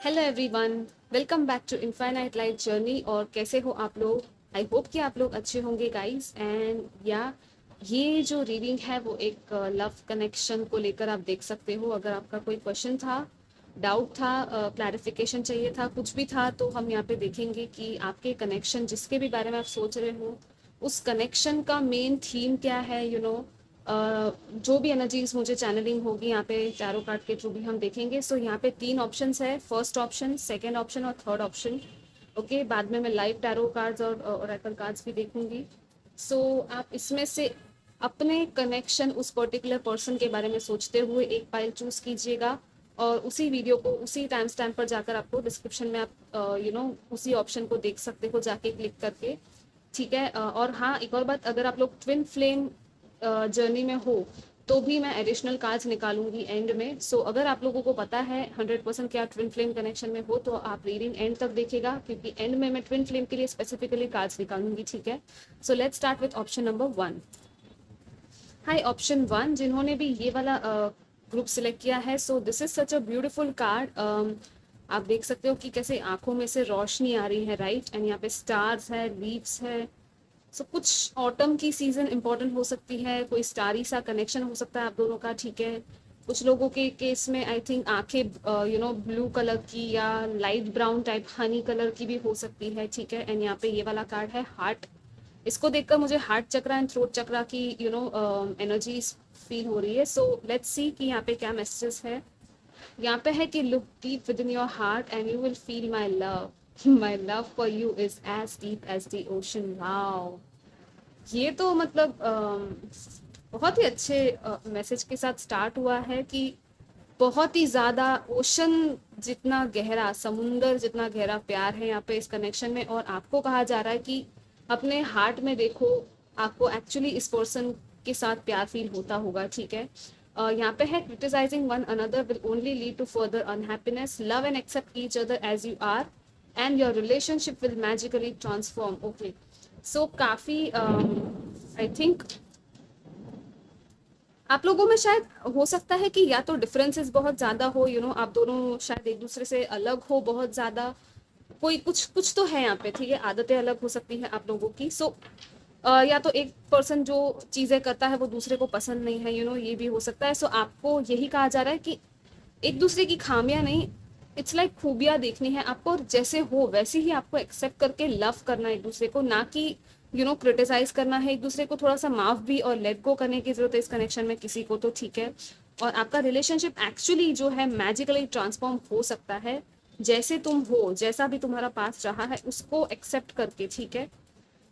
Hello everyone, welcome back to infinite light journey. और कैसे हो आप लोग? आई होप कि आप लोग अच्छे होंगे गाइस। एंड या ये जो रीडिंग है वो एक लव कनेक्शन को लेकर आप देख सकते हो। अगर आपका कोई क्वेश्चन था, डाउट था, क्लैरिफिकेशन चाहिए था, कुछ भी था, तो हम यहाँ पे देखेंगे कि आपके कनेक्शन जिसके भी बारे में आप सोच रहे हो उस कनेक्शन का मेन थीम क्या है। जो भी एनर्जीज मुझे चैनलिंग होगी यहाँ पे टैरो कार्ड के थ्रू भी हम देखेंगे। सो यहाँ पे तीन ऑप्शंस है, फर्स्ट ऑप्शन, सेकंड ऑप्शन और थर्ड ऑप्शन। ओके, बाद में मैं लाइव टैरो कार्ड्स और ओरेकल कार्ड्स भी देखूंगी। सो आप इसमें से अपने कनेक्शन उस पर्टिकुलर पर्सन के बारे में सोचते हुए एक पाइल चूज कीजिएगा और उसी वीडियो को उसी टाइम स्टैम्प पर जाकर आपको डिस्क्रिप्शन में आप उसी ऑप्शन को देख सकते हो जाके क्लिक करके। ठीक है। और हाँ, एक और बात, अगर आप लोग ट्विन फ्लेम जर्नी में हो तो भी मैं एडिशनल कार्ड्स निकालूंगी एंड में। सो अगर आप लोगों को पता है 100% कि आप ट्विन फ्लेम कनेक्शन में हो तो आप रीडिंग एंड तक देखिएगा, क्योंकि एंड में मैं ट्विन फ्लेम के लिए स्पेसिफिकली कार्ड्स निकालूंगी। ठीक है। So let's start with option number 1। Hi option 1, जिन्होंने भी ये वाला ग्रुप सिलेक्ट किया है। सो this is such a beautiful card. आप देख सकते हो कि कैसे आंखों में से रोशनी आ रही है, राइट? एंड यहाँ पे स्टार्स है, लीव्स है। कुछ ऑटम की सीजन इंपॉर्टेंट हो सकती है, कोई स्टारी सा कनेक्शन हो सकता है आप दोनों का। ठीक है। कुछ लोगों के केस में आई थिंक आंखें ब्लू कलर की या light brown type Honey colour की भी हो सकती है। ठीक है। एंड यहाँ पे ये वाला कार्ड है हार्ट। इसको देखकर मुझे हार्ट चक्रा एंड थ्रोट चक्रा की एनर्जी फील हो रही है। सो लेट्स सी कि यहाँ पे क्या मैसेजेस है। यहाँ पे है कि look deep within your heart and you will feel my love. My love for you is as deep as the ocean. Wow, ये तो मतलब बहुत ही अच्छे मैसेज के साथ स्टार्ट हुआ है कि बहुत ही ज़्यादा ओशन जितना गहरा, समुंदर जितना गहरा प्यार है यहाँ पे इस कनेक्शन में। और आपको कहा जा रहा है कि अपने हार्ट में देखो, आपको एक्चुअली इस पर्सन के साथ प्यार फील होता होगा। ठीक है। यहाँ पे है criticising one another will only lead to further unhappiness, love and accept each other as you are and your relationship will magically transform. Okay. So काफ़ी आई थिंक आप लोगों में शायद हो सकता है कि या तो डिफरेंसेस बहुत ज़्यादा हो, आप दोनों शायद एक दूसरे से अलग हो बहुत ज़्यादा। कोई कुछ कुछ तो है यहाँ पे। ठीक है। आदतें अलग हो सकती हैं आप लोगों की। या तो एक पर्सन जो चीज़ें करता है वो दूसरे को पसंद नहीं है, ये भी हो सकता है। आपको यही कहा जा रहा है कि एक दूसरे की खामियां नहीं, इट्स लाइक खूबियां देखनी है आपको, और जैसे हो वैसे ही आपको एक्सेप्ट करके लव करना है एक दूसरे को, ना कि क्रिटिसाइज करना है एक दूसरे को। थोड़ा सा माफ भी और लेट गो करने की जरूरत है इस कनेक्शन में किसी को तो। ठीक है। और आपका रिलेशनशिप एक्चुअली जो है मैजिकली ट्रांसफॉर्म हो सकता है, जैसे तुम हो, जैसा भी तुम्हारा पास रहा है उसको एक्सेप्ट करके। ठीक है।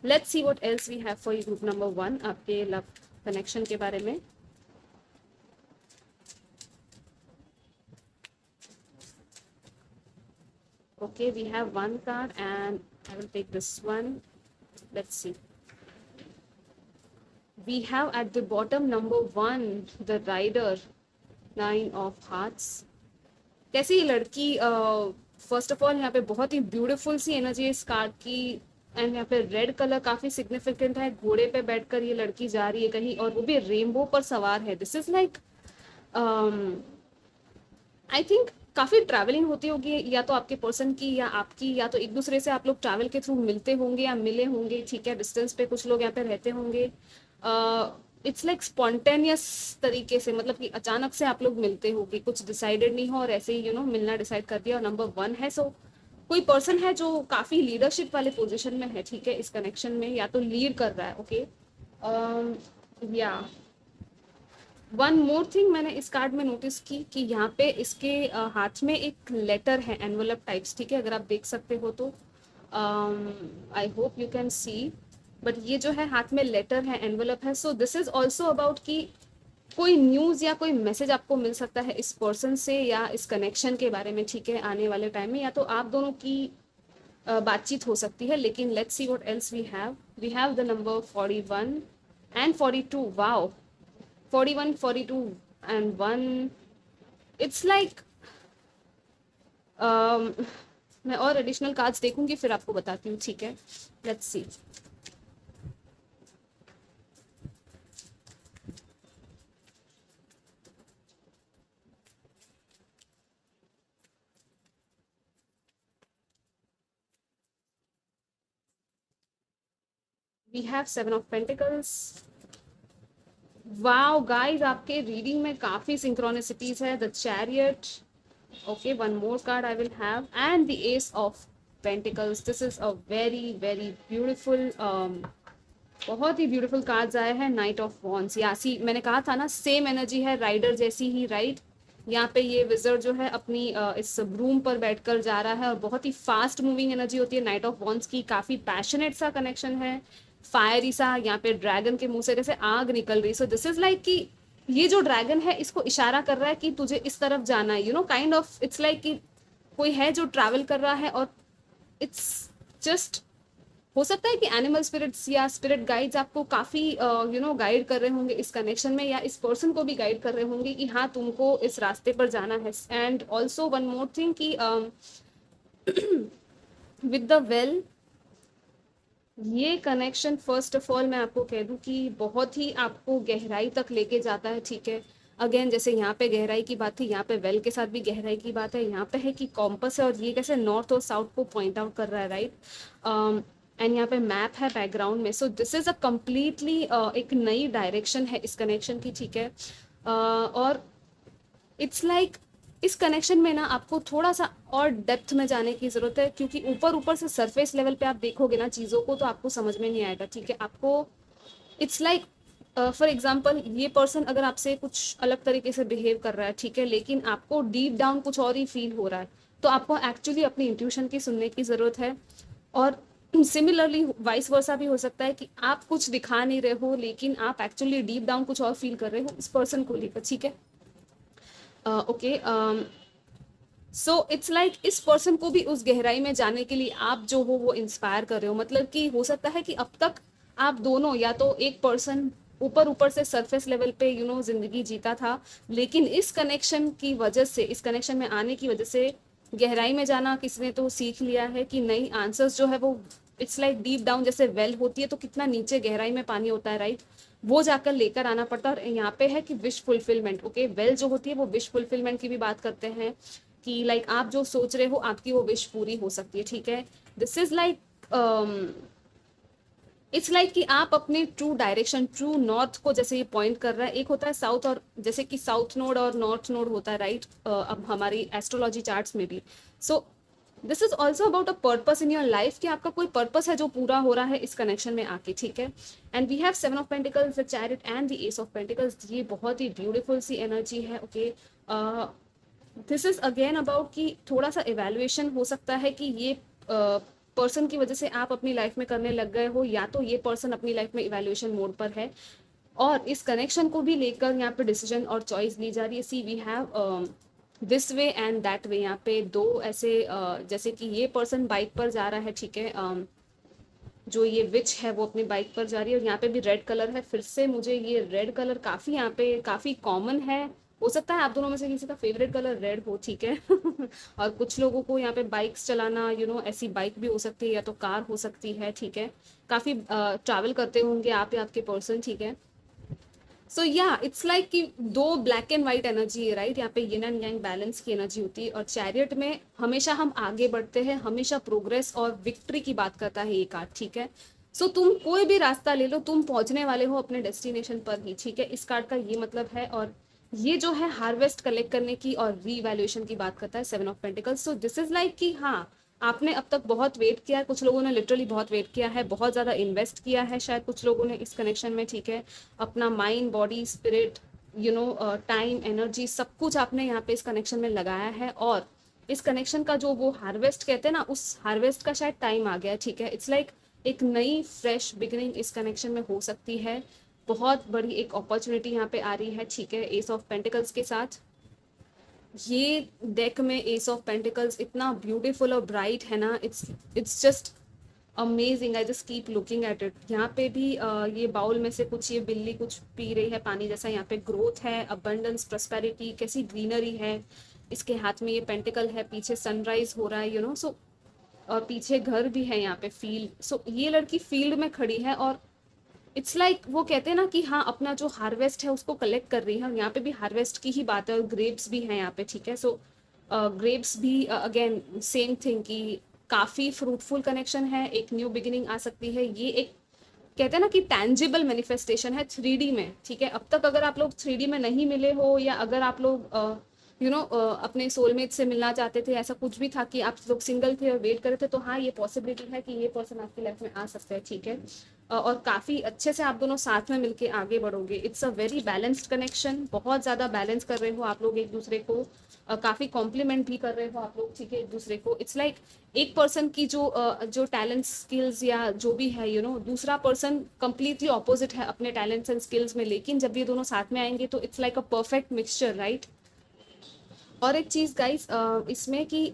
Let's see what else we have for you group number 1 आपके लव कनेक्शन के बारे में। Okay, we have one card and I will take this one. Let's see. We have at the bottom number 1, the rider, 9 of hearts. कैसी ये लड़की, first of all यहाँ पे बहुत ही ब्यूटीफुल सी एनर्जी है इस कार्ड की। एंड यहाँ पे रेड कलर काफी सिग्निफिकेंट है। घोड़े पे बैठकर ये लड़की जा रही है कहीं, और वो भी रेनबो पर सवार है। This is like I think काफ़ी ट्रैवलिंग होती होगी, या तो आपके पर्सन की या आपकी, या तो एक दूसरे से आप लोग ट्रैवल के थ्रू मिलते होंगे या मिले होंगे। ठीक है। डिस्टेंस पे कुछ लोग यहाँ पे रहते होंगे। इट्स लाइक स्पॉन्टेनियस तरीके से, मतलब कि अचानक से आप लोग मिलते होंगे, कुछ डिसाइडेड नहीं हो और ऐसे ही मिलना डिसाइड कर दिया। और नंबर 1 है। कोई पर्सन है जो काफ़ी लीडरशिप वाले पोजिशन में है। ठीक है। इस कनेक्शन में या तो लीड कर रहा है। ओके। या वन मोर थिंग मैंने इस कार्ड में नोटिस की कि यहाँ पे इसके हाथ में एक लेटर है, एनवलप टाइप्स। ठीक है। अगर आप देख सकते हो तो I hope you can see, but ये जो है हाथ में लेटर है, एनवलप है। सो दिस इज ऑल्सो अबाउट कि कोई न्यूज़ या कोई मैसेज आपको मिल सकता है इस पर्सन से या इस कनेक्शन के बारे में। ठीक है। आने वाले टाइम में या तो आप दोनों की बातचीत हो सकती है। लेकिन let's see what else we have the number 41 and 42। Wow, 41, 42 and 1. It's like मैं और एडिशनल कार्ड्स देखूंगी फिर आपको बताती हूँ। ठीक है। Let's see. We have seven of pentacles. Wow guys, आपके रीडिंग में काफी सिंक्रोनिसिटीज है। The chariot, okay, one more card I will have, and the ace of pentacles. This is a very very beautiful, बहुत ही beautiful cards आए हैं। Night of wands, या सी मैंने कहा था ना, सेम एनर्जी है राइडर जैसी ही, राइट। यहाँ पे ये विजर्ड जो है अपनी इस ब्रूम पर बैठकर जा रहा है और बहुत ही फास्ट मूविंग एनर्जी होती है नाइट ऑफ वॉन्ड्स की। काफी पैशनेट सा कनेक्शन है, फायरी सा। यहाँ पे ड्रैगन के मुंह से जैसे आग निकल रही। सो दिस इज लाइक कि ये जो ड्रैगन है इसको इशारा कर रहा है कि तुझे इस तरफ जाना है, you know, kind of its like कि कोई है जो ट्रैवल कर रहा है, और इट्स जस्ट, हो सकता है कि एनिमल स्पिरिट्स या स्पिरिट गाइड्स आपको काफी यू नो गाइड कर रहे होंगे इस कनेक्शन में, या इस पर्सन को भी गाइड कर रहे होंगे कि हाँ तुमको इस रास्ते पर जाना है। And also one more thing कि विद द वेल, ये कनेक्शन फर्स्ट ऑफ ऑल मैं आपको कह दूं कि बहुत ही आपको गहराई तक लेके जाता है, ठीक है। अगेन जैसे यहाँ पे गहराई की बात थी, यहाँ पे वेल के साथ भी गहराई की बात है। यहाँ पे है कि कॉम्पस है और ये कैसे नॉर्थ और साउथ को पॉइंट आउट कर रहा है, राइट। एंड यहाँ पे मैप है बैकग्राउंड में। सो दिस इज अ कम्प्लीटली एक नई डायरेक्शन है इस कनेक्शन की, ठीक है। और इट्स लाइक इस कनेक्शन में ना आपको थोड़ा सा और डेप्थ में जाने की ज़रूरत है, क्योंकि ऊपर ऊपर से सरफेस लेवल पे आप देखोगे ना चीज़ों को तो आपको समझ में नहीं आएगा, ठीक है। आपको इट्स लाइक फॉर एग्जाम्पल, ये पर्सन अगर आपसे कुछ अलग तरीके से बिहेव कर रहा है, ठीक है, लेकिन आपको डीप डाउन कुछ और ही फील हो रहा है, तो आपको एक्चुअली अपनी इंट्यूशन की सुनने की ज़रूरत है। और सिमिलरली वाइस वर्सा भी हो सकता है कि आप कुछ दिखा नहीं रहे हो लेकिन आप एक्चुअली डीप डाउन कुछ और फील कर रहे हो इस पर्सन को लेकर, ठीक है। ओके, सो इट्स लाइक इस पर्सन को भी उस गहराई में जाने के लिए आप जो हो वो इंस्पायर कर रहे हो। मतलब कि हो सकता है कि अब तक आप दोनों, या तो एक पर्सन ऊपर ऊपर से सरफेस लेवल पे यू नो जिंदगी जीता था, लेकिन इस कनेक्शन की वजह से, इस कनेक्शन में आने की वजह से गहराई में जाना किसी ने तो सीख लिया है कि नई आंसर्स जो है वो इट्स लाइक डीप डाउन, जैसे वेल होती है तो कितना नीचे गहराई में पानी होता है, राइट, वो जाकर लेकर आना पड़ता है। और यहाँ पे है कि विश फुलफिलमेंट, ओके, वेल जो होती है वो विश फुलफिलमेंट की भी बात करते हैं कि लाइक आप जो सोच रहे हो आपकी वो विश पूरी हो सकती है, ठीक है। This is like it's like कि आप अपने ट्रू डायरेक्शन, ट्रू नॉर्थ को जैसे ये पॉइंट कर रहा है। एक होता है साउथ, और जैसे कि साउथ नोड और नॉर्थ नोड होता है, राइट, अब हमारी एस्ट्रोलॉजी चार्ट्स में भी। सो this is also about a purpose in your life, कि आपका कोई पर्पस है जो पूरा हो रहा है इस कनेक्शन में आके, ठीक है। And we have seven of pentacles, the chariot and the ace of pentacles. ये बहुत ही ब्यूटीफुल सी एनर्जी है, okay. This is again about कि थोड़ा सा इवेल्युएशन हो सकता है कि ये पर्सन की वजह से आप अपनी लाइफ में करने लग गए हो, या तो ये पर्सन अपनी लाइफ में इवेल्युएशन मोड पर है और इस कनेक्शन को भी लेकर यहाँ पे डिसीजन और चॉइस ली जा रही है। See we have this way and that way. यहाँ पे दो ऐसे जैसे कि ये पर्सन बाइक पर जा रहा है, ठीक है, जो ये विच है वो अपनी बाइक पर जा रही है, और यहाँ पे भी रेड कलर है। फिर से मुझे ये रेड कलर काफ़ी यहाँ पे काफ़ी कॉमन है। हो सकता है आप दोनों में से किसी का फेवरेट कलर रेड हो, ठीक है। और कुछ लोगों को यहाँ पे बाइक्स चलाना, यू नो, ऐसी बाइक भी हो सकती है या तो कार हो सकती है, ठीक है। काफ़ी ट्रैवल करते होंगे आप या आपके पर्सन, ठीक है। सो या इट्स लाइक कि दो ब्लैक एंड व्हाइट एनर्जी है, राइट। यहाँ पे यिन एंड यांग बैलेंस की एनर्जी होती है, और चैरियट में हमेशा हम आगे बढ़ते हैं, हमेशा प्रोग्रेस और विक्ट्री की बात करता है ये कार्ड, ठीक है। सो तुम कोई भी रास्ता ले लो, तुम पहुंचने वाले हो अपने डेस्टिनेशन पर ही, ठीक है। इस कार्ड का ये मतलब है। और ये जो है हार्वेस्ट कलेक्ट करने की और रीवैल्यूएशन की बात करता है, seven of pentacles. So this is like कि हाँ, आपने अब तक बहुत वेट किया है, कुछ लोगों ने लिटरली बहुत वेट किया है, बहुत ज़्यादा इन्वेस्ट किया है शायद कुछ लोगों ने इस कनेक्शन में, ठीक है। अपना mind, body, spirit, you know, time, energy, सब कुछ आपने यहाँ पे इस कनेक्शन में लगाया है। और इस कनेक्शन का जो वो हार्वेस्ट कहते हैं ना, उस हार्वेस्ट का शायद टाइम आ गया, ठीक है। इट्स लाइक एक नई फ्रेश बिगिनिंग इस कनेक्शन में हो सकती है। बहुत बड़ी एक अपॉर्चुनिटी यहाँ पे आ रही है, ठीक है, एस ऑफ पेंटिकल्स के साथ। ये डेक में एस ऑफ पेंटिकल्स इतना ब्यूटीफुल और ब्राइट है ना, it's just amazing. I just keep looking at it. यहाँ पे भी ये बाउल में से कुछ, ये बिल्ली कुछ पी रही है पानी जैसा। यहाँ पे ग्रोथ है, अबंडेंस, प्रॉस्पेरिटी, कैसी ग्रीनरी है। इसके हाथ में ये पेंटिकल है, पीछे सनराइज हो रहा है, यू नो। सो और पीछे घर भी है, यहाँ पे फील्ड। सो ये लड़की फील्ड में खड़ी है और इट्स लाइक वो कहते हैं ना कि हाँ, अपना जो हार्वेस्ट है उसको कलेक्ट कर रही है। और यहाँ पे भी हार्वेस्ट की ही बात है, और ग्रेप्स भी हैं यहाँ पे, ठीक है। सो ग्रेप्स भी अगेन सेम थिंग कि काफ़ी फ्रूटफुल कनेक्शन है, एक न्यू बिगिनिंग आ सकती है। ये एक कहते हैं ना कि टैंजिबल मैनिफेस्टेशन है 3D में, ठीक है। अब तक अगर आप लोग 3D में नहीं मिले हो, या अगर आप लोग अपने सोलमेट से मिलना चाहते थे, ऐसा कुछ भी था कि आप लोग सिंगल थे और वेट कर रहे थे, तो हाँ ये पॉसिबिलिटी है कि ये पर्सन आपकी लाइफ में आ सकता है, ठीक है। और काफ़ी अच्छे से आप दोनों साथ में मिलके आगे बढ़ोगे। It's a very balanced connection, बहुत ज़्यादा बैलेंस कर रहे हो आप लोग एक दूसरे को, काफ़ी कॉम्प्लीमेंट भी कर रहे हो आप लोग, ठीक है, एक दूसरे को। इट्स लाइक एक पर्सन की जो टैलेंट स्किल्स या जो भी है दूसरा पर्सन कंप्लीटली ऑपोजिट है अपने टैलेंट्स एंड स्किल्स में, लेकिन जब ये दोनों साथ में आएंगे तो it's like a perfect mixture, right. और एक चीज़ गाइस इसमें कि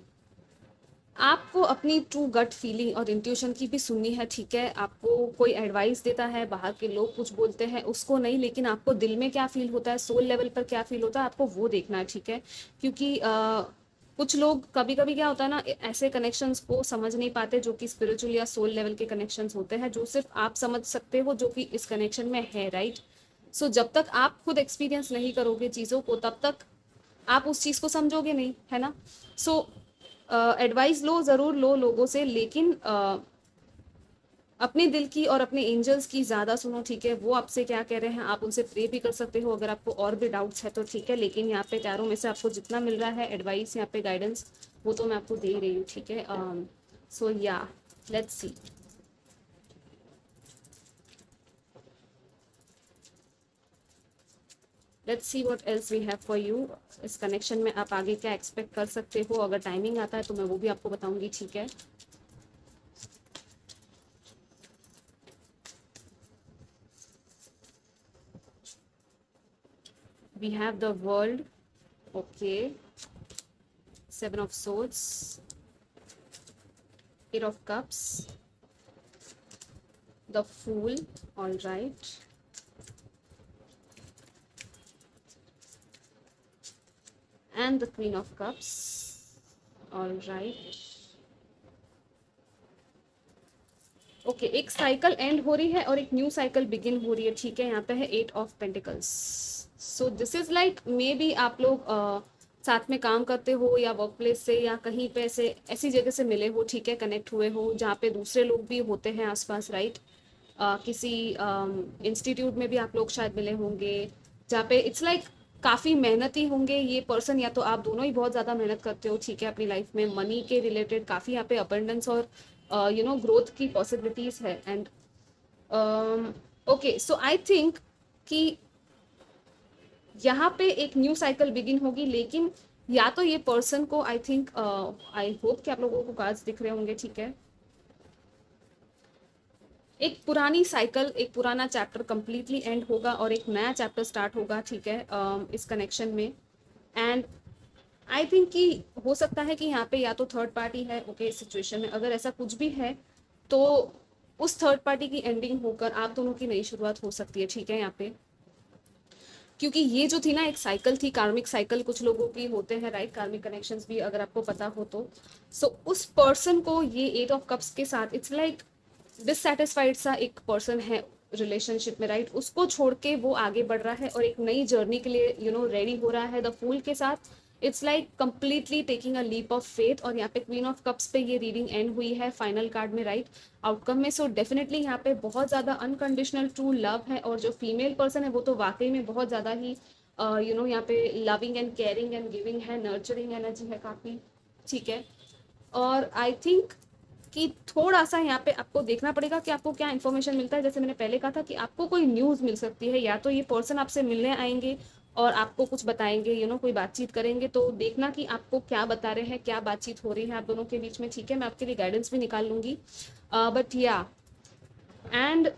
आपको अपनी ट्रू गट फीलिंग और इंट्यूशन की भी सुननी है, ठीक है। आपको कोई एडवाइस देता है, बाहर के लोग कुछ बोलते हैं, उसको नहीं, लेकिन आपको दिल में क्या फील होता है, सोल लेवल पर क्या फील होता है, आपको वो देखना है, ठीक है। क्योंकि कुछ लोग कभी कभी क्या होता है ना, ऐसे कनेक्शंस को समझ नहीं पाते जो कि स्पिरिचुअल या सोल लेवल के कनेक्शंस होते हैं, जो सिर्फ आप समझ सकते हो, जो कि इस कनेक्शन में है, राइट। सो जब तक आप खुद एक्सपीरियंस नहीं करोगे चीज़ों को, तब तक आप उस चीज़ को समझोगे नहीं, है ना। सो एडवाइस लो, ज़रूर लो लोगों से, लेकिन अपने दिल की और अपने एंजल्स की ज़्यादा सुनो, ठीक है। वो आपसे क्या कह रहे हैं, आप उनसे प्रे भी कर सकते हो अगर आपको और भी डाउट्स है तो, ठीक है। लेकिन यहाँ पे टैरो में से आपको जितना मिल रहा है एडवाइस, यहाँ पे गाइडेंस, वो तो मैं आपको दे ही रही हूँ, ठीक है। सो या let's see. Let's see what else we have for you. इस कनेक्शन में आप आगे क्या एक्सपेक्ट कर सकते हो, अगर टाइमिंग आता है तो मैं वो भी आपको बताऊंगी, ठीक है। We have the world, okay, 7 of Swords, 8 of Cups, the Fool, all right, and the Queen of Cups, all right. Okay एक साइकिल एंड हो रही है और एक न्यू साइकिल बिगिन हो रही है, ठीक है। यहाँ पे है 8 of Pentacles। So this is like may be आप लोग साथ में काम करते हो, या वर्क प्लेस से, या कहीं पे ऐसी जगह से मिले हो, ठीक है, कनेक्ट हुए हो जहाँ पे दूसरे लोग भी होते हैं आसपास, राइट। किसी इंस्टीट्यूट में भी आप लोग शायद मिले होंगे, जहाँ पे इट्स लाइक काफ़ी मेहनती होंगे ये पर्सन, या तो आप दोनों ही बहुत ज़्यादा मेहनत करते हो, ठीक है, अपनी लाइफ में मनी के रिलेटेड काफ़ी यहाँ पे अबंडेंस और ग्रोथ की पॉसिबिलिटीज़ है। And okay so I think कि यहाँ पे एक न्यू साइकिल बिगिन होगी, लेकिन या तो ये पर्सन को आई थिंक आई होप कि आप लोगों को कार्ड्स दिख रहे होंगे, ठीक है। एक पुरानी साइकिल, एक पुराना चैप्टर कंप्लीटली एंड होगा और एक नया चैप्टर स्टार्ट होगा, ठीक है, इस कनेक्शन में। एंड आई थिंक कि हो सकता है कि यहाँ पे या तो थर्ड पार्टी है, ओके, इस सिचुएशन में अगर ऐसा कुछ भी है तो उस थर्ड पार्टी की एंडिंग होकर आप दोनों की नई शुरुआत हो सकती है, ठीक है, यहाँ पे। क्योंकि ये जो थी ना एक साइकिल थी, कार्मिक साइकिल कुछ लोगों की होते हैं, राइट, कार्मिक कनेक्शंस भी अगर आपको पता हो तो। सो उस पर्सन को ये 8 of Cups के साथ इट्स लाइक डिससेटिस्फाइड सा एक पर्सन है रिलेशनशिप में, राइट। उसको छोड़ के वो आगे बढ़ रहा है और एक नई जर्नी के लिए रेडी हो रहा है द फूल के साथ। It's like completely taking a leap of faith. और यहाँ पे क्वीन ऑफ कप्स पे ये रीडिंग एंड हुई है फाइनल कार्ड में, राइट, आउटकम में। सो डेफिनेटली यहाँ पे बहुत ज़्यादा अनकंडीशनल ट्रू लव है, और जो फीमेल पर्सन है वो तो वाकई में बहुत ज़्यादा ही यहाँ पे loving and caring and giving है, नर्चरिंग एनर्जी है काफ़ी, ठीक है। और आई थिंक कि थोड़ा सा यहाँ पे आपको देखना पड़ेगा कि आपको क्या इन्फॉर्मेशन मिलता है। जैसे मैंने पहले कहा था कि आपको कोई न्यूज़ मिल सकती है, या तो ये पर्सन आपसे मिलने आएंगे और आपको कुछ बताएंगे, कोई बातचीत करेंगे, तो देखना कि आपको क्या बता रहे हैं, क्या बातचीत हो रही है आप दोनों के बीच में, ठीक है। मैं आपके लिए गाइडेंस भी निकाल लूंगी, बट या एंड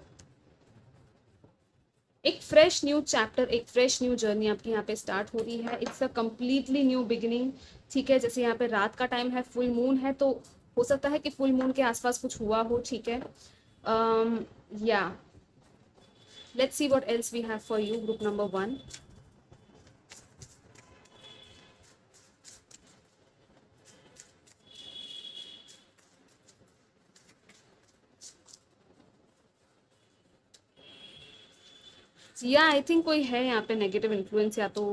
एक फ्रेश न्यू चैप्टर, एक फ्रेश न्यू जर्नी आपकी यहाँ पे स्टार्ट हो रही है। It's a completely new beginning, ठीक है। जैसे यहाँ पे रात का टाइम है, फुल मून है, तो हो सकता है कि फुल मून के आसपास कुछ हुआ हो, ठीक है। या let's see what else we have for you, group number 1। या आई थिंक कोई है यहाँ पे नेगेटिव इन्फ्लुएंस, या तो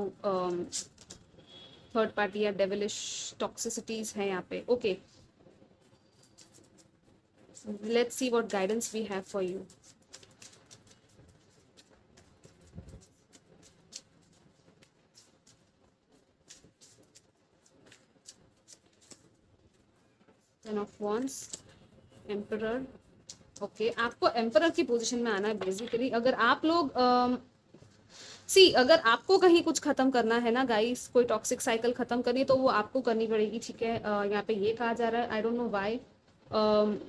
थर्ड पार्टी या डेविलिश टॉक्सिसिटीज है यहाँ पे, okay. Let's see what guidance we have for you. Ten of wands, emperor. Okay, आपको एम्परर की पोजीशन में आना है बेसिकली। अगर आप लोग अगर आपको कहीं कुछ खत्म करना है ना गाइस, कोई टॉक्सिक साइकिल खत्म करनी है तो वो आपको करनी पड़ेगी, ठीक है। यहाँ पे ये कहा जा रहा है, आई डोंट नो व्हाई।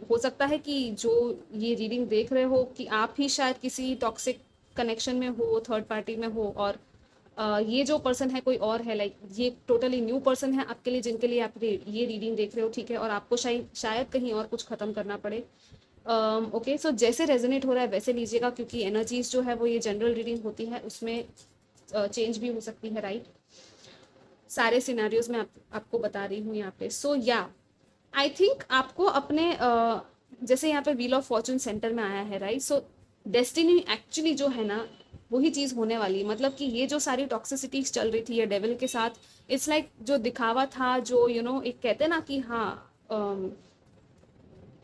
हो सकता है कि जो ये रीडिंग देख रहे हो कि आप ही शायद किसी टॉक्सिक कनेक्शन में हो, थर्ड पार्टी में हो, और ये जो पर्सन है कोई और है, लाइक ये टोटली न्यू पर्सन है आपके लिए, जिनके लिए आप ये रीडिंग देख रहे हो, ठीक है। और आपको शायद कहीं और कुछ खत्म करना पड़े। ओके, सो जैसे रेजोनेट हो रहा है वैसे लीजिएगा, क्योंकि एनर्जीज जो है वो ये जनरल रीडिंग होती है, उसमें चेंज भी हो सकती है, राइट। सारे सिनेरियोज में आपको बता रही हूँ यहाँ पे। सो या आई थिंक आपको अपने जैसे यहाँ पे व्हील ऑफ फॉर्चून सेंटर में आया है, राइट। सो डेस्टिनी एक्चुअली जो है ना वही चीज होने वाली है। मतलब कि ये जो सारी टॉक्सिसिटीज चल रही थी ये डेविल के साथ, इट्स लाइक जो दिखावा था, जो एक कहते हैं ना कि हाँ,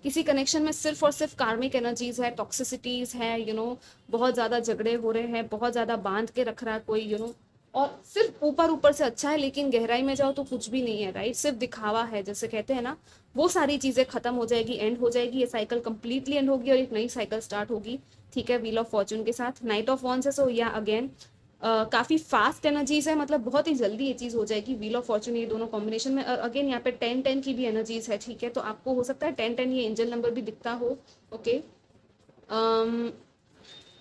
किसी कनेक्शन में सिर्फ और सिर्फ कार्मिक एनर्जीज है, टॉक्सिसिटीज है, बहुत ज्यादा झगड़े हो रहे हैं, बहुत ज्यादा बांध के रख रहा है कोई, और सिर्फ ऊपर ऊपर से अच्छा है लेकिन गहराई में जाओ तो कुछ भी नहीं है, राइट। सिर्फ दिखावा है, जैसे कहते हैं ना, वो सारी चीजें खत्म हो जाएगी, एंड हो जाएगी, ये साइकिल कंप्लीटली एंड होगी और एक नई साइकिल स्टार्ट होगी, ठीक है। व्हील ऑफ फॉर्चून के साथ नाइट ऑफ वॉन्स है। सो या अगेन काफी फास्ट एनर्जीज है, मतलब बहुत ही जल्दी ये चीज हो जाएगी, व्हील ऑफ फॉर्चून ये दोनों कॉम्बिनेशन में। और अगेन यहाँ पे 10-10 की भी एनर्जीज है, ठीक है। तो आपको हो सकता है 10-10 ये एंजल नंबर भी दिखता हो, ओके।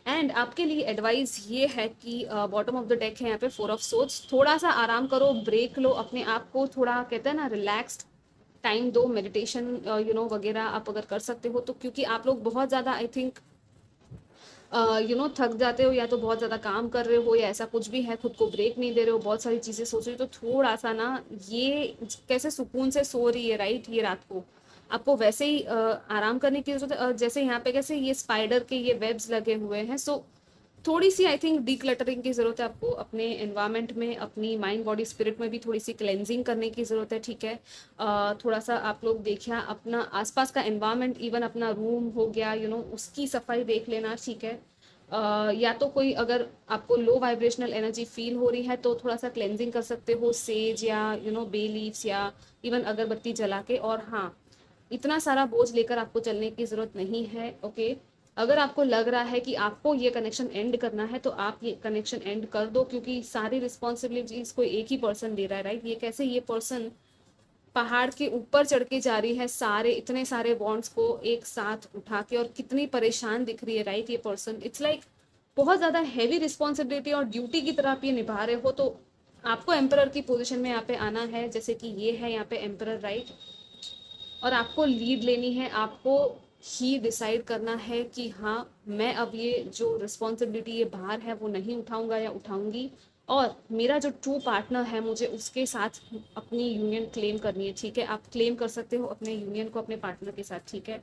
एंड आपके लिए एडवाइस ये है कि बॉटम ऑफ द डेक है यहाँ पे 4 ऑफ सोर्ड्स। थोड़ा सा आराम करो, ब्रेक लो, अपने आप को थोड़ा कहते हैं ना रिलैक्स्ड टाइम दो, मेडिटेशन वगैरह आप अगर कर सकते हो तो, क्योंकि आप लोग बहुत ज़्यादा आई थिंक थक जाते हो, या तो बहुत ज़्यादा काम कर रहे हो, या ऐसा कुछ भी है, खुद को ब्रेक नहीं दे रहे हो, बहुत सारी चीज़ें सोच रहे हो, तो थोड़ा सा ना ये कैसे सुकून से सो रही है, राइट, ये रात को आपको वैसे ही आराम करने की जरूरत है। जैसे यहाँ पे कैसे ये स्पाइडर के ये वेब्स लगे हुए हैं, सो थोड़ी सी आई थिंक डीक्लटरिंग की जरूरत है आपको, अपने एनवायरनमेंट में, अपनी माइंड बॉडी स्पिरिट में भी थोड़ी सी क्लेंजिंग करने की जरूरत है, ठीक है। थोड़ा सा आप लोग देखिए अपना आसपास का एनवायरनमेंट, इवन अपना रूम हो गया, उसकी सफाई देख लेना, ठीक है। या तो कोई अगर आपको लो वाइब्रेशनल एनर्जी फील हो रही है तो थोड़ा सा क्लेंजिंग कर सकते हो, सेज या बे लीव्स या इवन अगरबत्ती जला के। और हाँ, इतना सारा बोझ लेकर आपको चलने की जरूरत नहीं है, ओके। अगर आपको लग रहा है कि आपको ये कनेक्शन एंड करना है तो आप ये कनेक्शन एंड कर दो, क्योंकि सारी रिस्पॉन्सिबिलिटीज को एक ही पर्सन ले रहा है, राइट। ये कैसे ये पर्सन पहाड़ के ऊपर चढ़ के जा रही है, सारे इतने सारे बॉन्ड्स को एक साथ उठा के, और कितनी परेशान दिख रही है, राइट, ये पर्सन। इट्स लाइक बहुत ज्यादा हैवी रिस्पॉन्सिबिलिटी और ड्यूटी की तरह आप ये निभा रहे हो, तो आपको एम्परर की पोजीशन में यहाँ पे आना है, जैसे कि ये है यहाँ पे एम्परर, राइट। और आपको लीड लेनी है, आपको ही डिसाइड करना है कि हाँ, मैं अब ये जो रिस्पॉन्सिबिलिटी, ये भार है वो नहीं उठाऊंगा या उठाऊंगी, और मेरा जो ट्रू पार्टनर है मुझे उसके साथ अपनी यूनियन क्लेम करनी है, ठीक है। आप क्लेम कर सकते हो अपने यूनियन को अपने पार्टनर के साथ, ठीक है।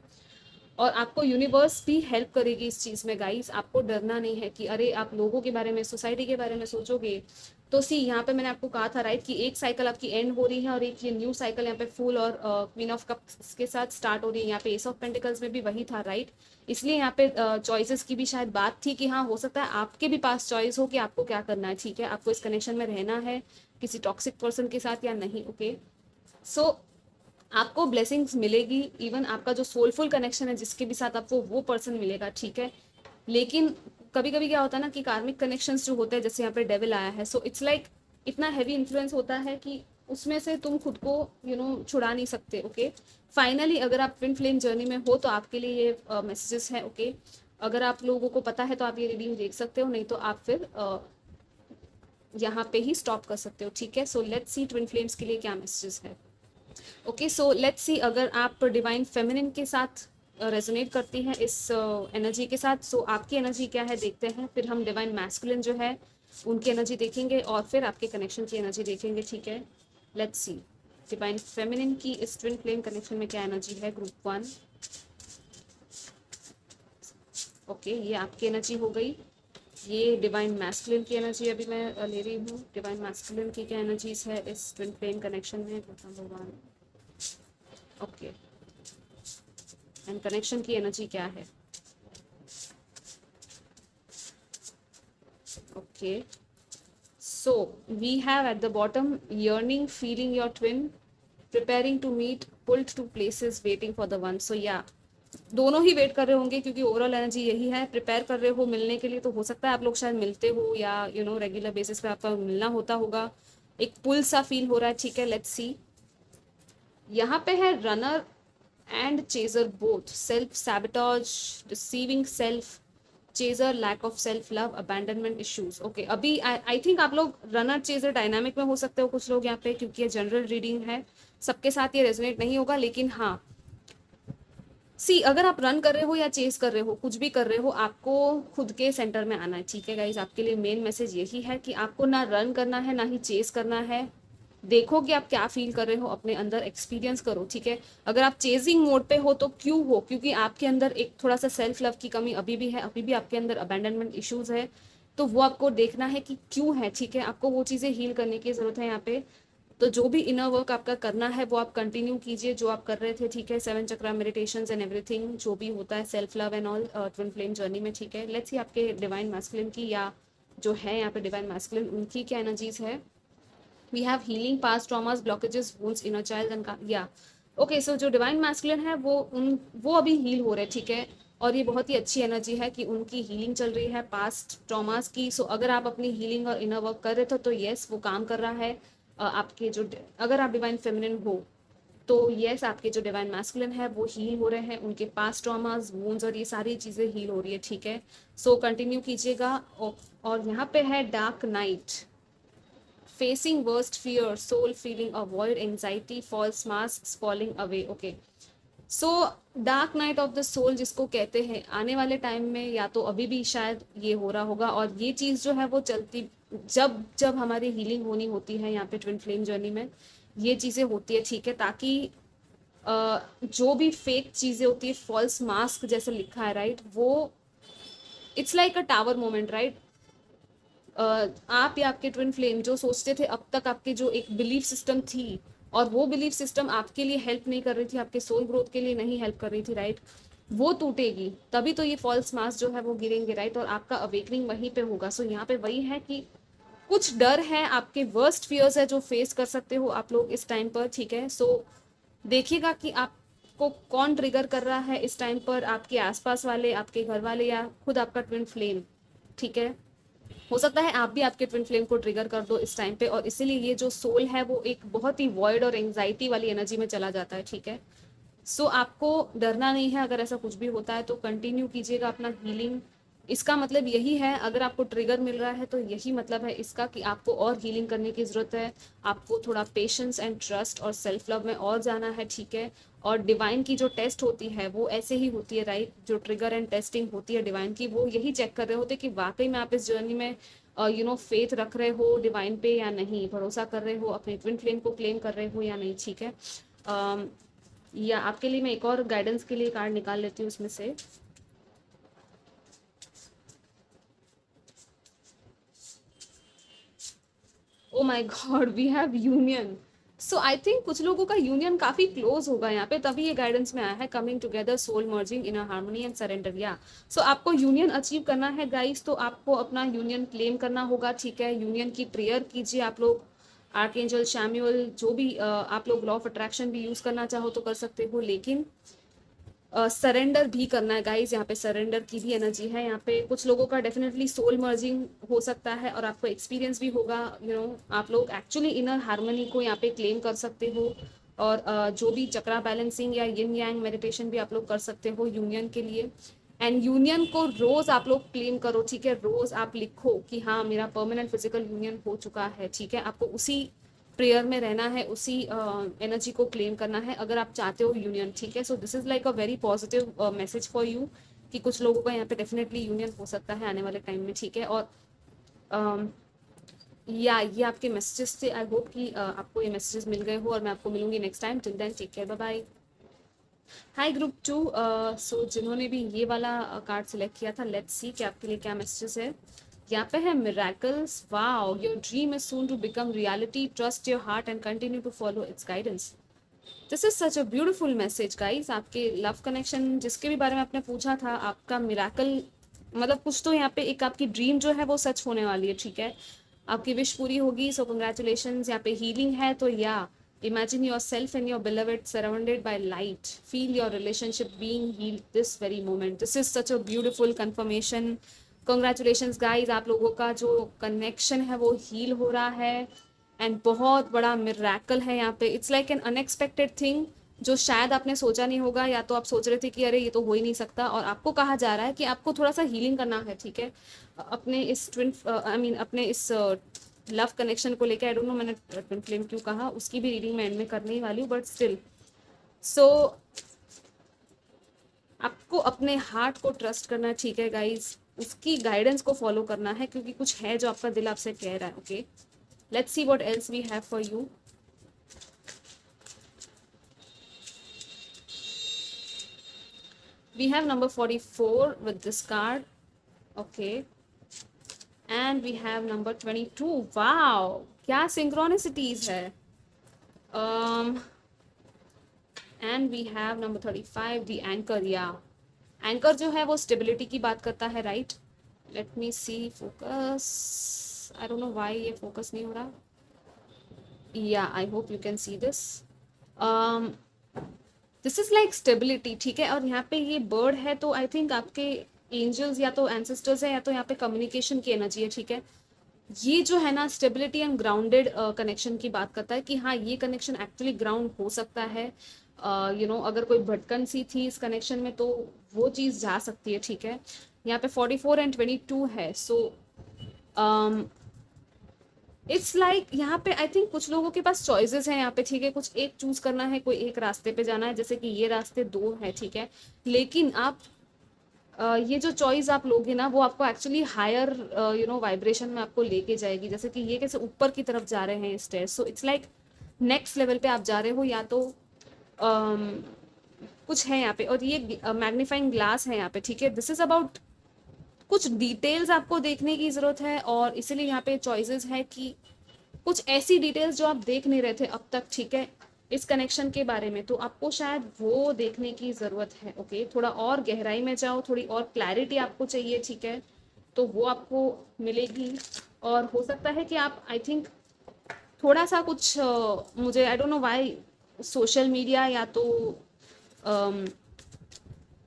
और आपको यूनिवर्स भी हेल्प करेगी इस चीज़ में गाइस, आपको डरना नहीं है कि अरे आप लोगों के बारे में, सोसाइटी के बारे में सोचोगे तो यहाँ पे मैंने आपको कहा था, राइट, कि एक साइकिल आपकी एंड हो रही है और एक ये न्यू साइकिल यहाँ पे फूल और क्वीन ऑफ कप्स के साथ स्टार्ट हो रही है। यहाँ पे एस ऑफ पेंटिकल्स में भी वही था, राइट। इसलिए यहाँ पे चॉइसेस की भी शायद बात थी कि हाँ, हो सकता है आपके भी पास चॉइस हो कि आपको क्या करना है, ठीक है। आपको इस कनेक्शन में रहना है किसी टॉक्सिक पर्सन के साथ या नहीं, ओके। सो आपको ब्लेसिंग्स मिलेगी, इवन आपका जो सोलफुल कनेक्शन है जिसके भी साथ आपको वो पर्सन मिलेगा, ठीक है। लेकिन कभी कभी क्या होता है ना कि कार्मिक कनेक्शंस जो होते हैं, जैसे यहाँ पे डेविल आया है, सो इट्स लाइक इतना हैवी इन्फ्लुएंस होता है कि उसमें से तुम खुद को छुड़ा नहीं सकते, ओके। फाइनली अगर आप ट्विन फ्लेम जर्नी में हो तो आपके लिए ये मैसेजेस है, ओके। अगर आप लोगों को पता है तो आप ये रीडिंग देख सकते हो, नहीं तो आप फिर यहाँ पे ही स्टॉप कर सकते हो, ठीक है। So let's see twin flames के लिए क्या मैसेजेस है, ओके। सो लेट्स सी अगर आप डिवाइन फेमिनिन के साथ रेजोनेट करती हैं इस एनर्जी के साथ, सो आपकी एनर्जी क्या है देखते हैं, फिर हम डिवाइन मैस्कुलिन जो है उनकी एनर्जी देखेंगे, और फिर आपके कनेक्शन की एनर्जी देखेंगे, ठीक है। लेट्स सी डिवाइन फेमिनिन की इस ट्विन फ्लेम कनेक्शन में क्या एनर्जी है, ग्रुप 1, ओके। ये आपकी एनर्जी हो गई। ये डिवाइन मैस्कुलिन की एनर्जी अभी मैं ले रही हूँ। डिवाइन मैस्कुलिन की क्या एनर्जीज है इस ट्विन फ्लेम कनेक्शन में, नंबर 1, ओके। एंड कनेक्शन की एनर्जी क्या है, okay, so we have at the bottom yearning feeling your twin, preparing to meet, pulled to places, waiting for the one. So या दोनों ही wait कर रहे होंगे, क्योंकि ओवरऑल एनर्जी यही है। प्रिपेयर कर रहे हो मिलने के लिए, तो हो सकता है आप लोग शायद मिलते हो या रेगुलर बेसिस पे आपका मिलना होता होगा। एक पुल सा फील हो रहा है, ठीक है। लेट्स सी, यहाँ पे है runner and chaser both, self sabotage, deceiving self, chaser, lack of self love, abandonment issues. Okay, अभी आई थिंक आप लोग रनर चेजर डायनामिक में हो सकते हो कुछ लोग यहाँ पे, क्योंकि ये जनरल रीडिंग है, सबके साथ ये रेजोनेट नहीं होगा। लेकिन हाँ, सी, अगर आप रन कर रहे हो या चेस कर रहे हो, कुछ भी कर रहे हो, आपको खुद के सेंटर में आना है, ठीक है गाइज। आपके लिए मेन मैसेज यही है कि आपको ना रन करना है ना ही चेस करना है। देखो कि आप क्या फील कर रहे हो, अपने अंदर एक्सपीरियंस करो, ठीक है। अगर आप चेजिंग मोड पे हो तो क्यों हो, क्योंकि आपके अंदर एक थोड़ा सा सेल्फ लव की कमी अभी भी है, अभी भी आपके अंदर अबैंडनमेंट इश्यूज है। तो वो आपको देखना है कि क्यों है, ठीक है। आपको वो चीज़ें हील करने की ज़रूरत है यहाँ पे। तो जो भी इनर वर्क आपका करना है वो आप कंटिन्यू कीजिए, जो आप कर रहे थे, ठीक है। 7 चक्रा मेडिटेशन एंड एवरीथिंग, जो भी होता है self love and all, twin flame journey में, ठीक है। लेट्स सी आपके डिवाइन मैस्कुलिन की, या जो है यहाँ पे डिवाइन मैस्कुलिन, उनकी क्या एनर्जीज है। We have healing past traumas, blockages, wounds, inner child and या ओके। सो जो डिवाइन मैस्कुलिन है वो अभी हील हो रहे हैं, ठीक है। और ये बहुत ही अच्छी एनर्जी है कि उनकी हीलिंग चल रही है पास्ट ट्रॉमास की। सो अगर आप अपनी हीलिंग और इनर वर्क कर रहे थे तो येस, वो काम कर रहा है। आपके जो, अगर आप डिवाइन फेमिनिन हो तो यस, आपके जो डिवाइन मैस्कुलिन है वो हील हो रहे हैं, उनके पास्ट ट्रॉमास, वुंड्स और ये सारी चीज़ें हील हो रही है, ठीक है। सो कंटिन्यू कीजिएगा। और यहाँ पे है dark night, facing worst fear, soul feeling a void, anxiety, false masks falling away. Okay, so dark night of the soul जिसको कहते हैं, आने वाले टाइम में या तो अभी भी शायद ये हो रहा होगा। और ये चीज़ जो है वो चलती, जब जब हमारी हीलिंग होनी होती है यहाँ पे ट्विन फ्लेम जर्नी में, ये चीज़ें होती है, ठीक है। ताकि जो भी फेक चीज़ें होती है, फॉल्स मास्क जैसे लिखा है, राइट, वो it's like a tower moment, right. आप या आपके ट्विन फ्लेम जो सोचते थे अब तक, आपके जो एक बिलीफ सिस्टम थी, और वो बिलीफ सिस्टम आपके लिए हेल्प नहीं कर रही थी, आपके सोल ग्रोथ के लिए नहीं हेल्प कर रही थी, राइट, वो टूटेगी, तभी तो ये फॉल्स मास्क जो है वो गिरेंगे, राइट। और आपका अवेकनिंग वहीं पे होगा। सो यहाँ पे वही है कि कुछ डर है, आपके वर्स्ट फियर्स है जो फेस कर सकते हो आप लोग इस टाइम पर, ठीक है। सो देखिएगा कि आपको कौन ट्रिगर कर रहा है इस टाइम पर, आपके आसपास वाले, आपके घर वाले, या खुद आपका ट्विन फ्लेम, ठीक है। हो सकता है आप भी आपके ट्विन फ्लेम को ट्रिगर कर दो इस टाइम पे, और इसीलिए ये जो सोल है वो एक बहुत ही वॉइड और एंजाइटी वाली एनर्जी में चला जाता है, ठीक है। सो आपको डरना नहीं है, अगर ऐसा कुछ भी होता है तो कंटिन्यू कीजिएगा अपना हीलिंग। इसका मतलब यही है, अगर आपको ट्रिगर मिल रहा है तो यही मतलब है इसका कि आपको और हीलिंग करने की ज़रूरत है। आपको थोड़ा पेशेंस एंड ट्रस्ट और सेल्फ लव में और जाना है, ठीक है। और डिवाइन की जो टेस्ट होती है वो ऐसे ही होती है, राइट। जो ट्रिगर एंड टेस्टिंग होती है डिवाइन की, वो यही चेक कर रहे होते कि वाकई में आप इस जर्नी में फेथ रख रहे हो डिवाइन पे या नहीं, भरोसा कर रहे हो, अपने ट्विन फ्लेम को क्लेम कर रहे हो या नहीं, ठीक है। या आपके लिए मैं एक और गाइडेंस के लिए कार्ड निकाल लेती हूँ उसमें से। Oh my god, we have union. So I think कुछ लोगों का यूनियन काफी क्लोज होगा यहाँ पे, तभी ये गाइडेंस में आया है, coming together, soul merging in a harmony and surrender. या सो आपको यूनियन अचीव करना है गाइस, तो आपको अपना यूनियन क्लेम करना होगा, ठीक है। यूनियन की प्रेयर कीजिए आप लोग, आर्कएंजल शैम्यूअल, जो भी आप लोग लॉ ऑफ अट्रैक्शन भी यूज करना चाहो तो कर सकते हो, लेकिन सरेंडर भी करना है गाइज। यहाँ पे सरेंडर की भी एनर्जी है। यहाँ पे कुछ लोगों का डेफिनेटली सोल मर्जिंग हो सकता है, और आपको एक्सपीरियंस भी होगा, आप लोग एक्चुअली इनर हार्मनी को यहाँ पे क्लेम कर सकते हो। और जो भी चक्रा बैलेंसिंग या यिन यांग मेडिटेशन भी आप लोग कर सकते हो यूनियन के लिए। एंड यूनियन को रोज आप लोग क्लेम करो, ठीक है। रोज आप लिखो कि हाँ, मेरा परमानेंट फिजिकल यूनियन हो चुका है, ठीक है। आपको उसी प्रेयर में रहना है, उसी एनर्जी को क्लेम करना है अगर आप चाहते हो यूनियन, ठीक है। सो this is like a very positive message for you, कि कुछ लोगों का यहाँ पे डेफिनेटली यूनियन हो सकता है आने वाले टाइम में, ठीक है। और या ये आपके मैसेजेस थे। आई होप कि आपको ये मैसेजेस मिल गए हो, और मैं आपको मिलूंगी next time. Till then take care, bye bye. Hi group 2, so जिन्होंने भी ये वाला कार्ड सिलेक्ट किया था, लेट्स सी कि आपके लिए क्या मैसेजेस है। यहाँ पे है miracles, wow, your dream is soon to become reality, trust your heart and continue to follow its guidance. This is such a beautiful message guys. आपके लव कनेक्शन जिसके भी बारे में आपने पूछा था, आपका मिरेकल मतलब कुछ तो यहाँ पे एक आपकी ड्रीम जो है वो सच होने वाली है, ठीक है। आपकी विश पूरी होगी, सो कंग्रेचुलेशन। यहाँ पे हीलिंग है, तो या Imagine yourself and your beloved surrounded by light. Feel your relationship being healed this very moment. This is such a beautiful confirmation. Congratulations guys, आप लोगों का जो connection है वो heal हो रहा है एंड बहुत बड़ा मिरेकल है यहाँ पे. It's like an unexpected thing जो शायद आपने सोचा नहीं होगा, या तो आप सोच रहे थे कि अरे ये तो हो ही नहीं सकता, और आपको कहा जा रहा है कि आपको थोड़ा सा हीलिंग करना है, ठीक है, अपने इस ट्विन आई मीन अपने इस लव कनेक्शन को लेकर. आई डोंट नो मैंने ट्विन फ्लेम क्यों कहा, उसकी भी रीडिंग मैं एंड में करने वाली हूँ, बट स्टिल. सो आपको अपने हार्ट को ट्रस्ट करना है, ठीक है गाइज, उसकी गाइडेंस को फॉलो करना है, क्योंकि कुछ है जो आपका दिल आपसे कह रहा है. Okay, let's see what else we have for you. We have number 44 with this card. Okay. And we have number 22. Wow, क्या synchronicities है. And we have number 35, the anchor. Yeah, anchor जो है वो stability की बात करता है, right? Let me see, focus. I don't know why ये focus नहीं हो रहा. Yeah, I hope you can see this. This is like stability, ठीक है. और यहाँ पे ये बर्ड है, तो आई थिंक आपके एंजल्स या तो एंसेस्टर्स है, या तो यहाँ पे कम्युनिकेशन की एनर्जी है, ठीक है. ये जो है ना स्टेबिलिटी एंड ग्राउंडेड कनेक्शन की बात करता है कि हाँ ये कनेक्शन एक्चुअली ग्राउंड हो सकता है. यू नो अगर कोई भटकन सी थी इस कनेक्शन में तो वो चीज़ जा सकती है, ठीक है. यहाँ पे 44 एंड 22 है. सो इट्स लाइक यहाँ पे आई थिंक कुछ लोगों के पास चॉइसेस हैं यहाँ पे, ठीक है. कुछ एक चूज करना है, कोई एक रास्ते पे जाना है, जैसे कि ये रास्ते दो है, ठीक है. लेकिन आप ये जो चॉइस आप लोगे ना वो आपको actually higher you know vibration में आपको लेके जाएगी. जैसे कि ये कैसे ऊपर की तरफ जा रहे हैं stairs. So it's like next level पे आप जा रहे हो, या तो कुछ है यहाँ पे. और ये मैग्नीफाइंग ग्लास है यहाँ पे, ठीक है. दिस इज अबाउट कुछ डिटेल्स आपको देखने की ज़रूरत है, और इसीलिए यहाँ पे चॉइसेस है कि कुछ ऐसी डिटेल्स जो आप देख नहीं रहे थे अब तक, ठीक है, इस कनेक्शन के बारे में, तो आपको शायद वो देखने की ज़रूरत है. ओके, थोड़ा और गहराई में जाओ, थोड़ी और क्लैरिटी आपको चाहिए, ठीक है, तो वो आपको मिलेगी. और हो सकता है कि आप आई थिंक थोड़ा सा कुछ मुझे I don't know why social media या तो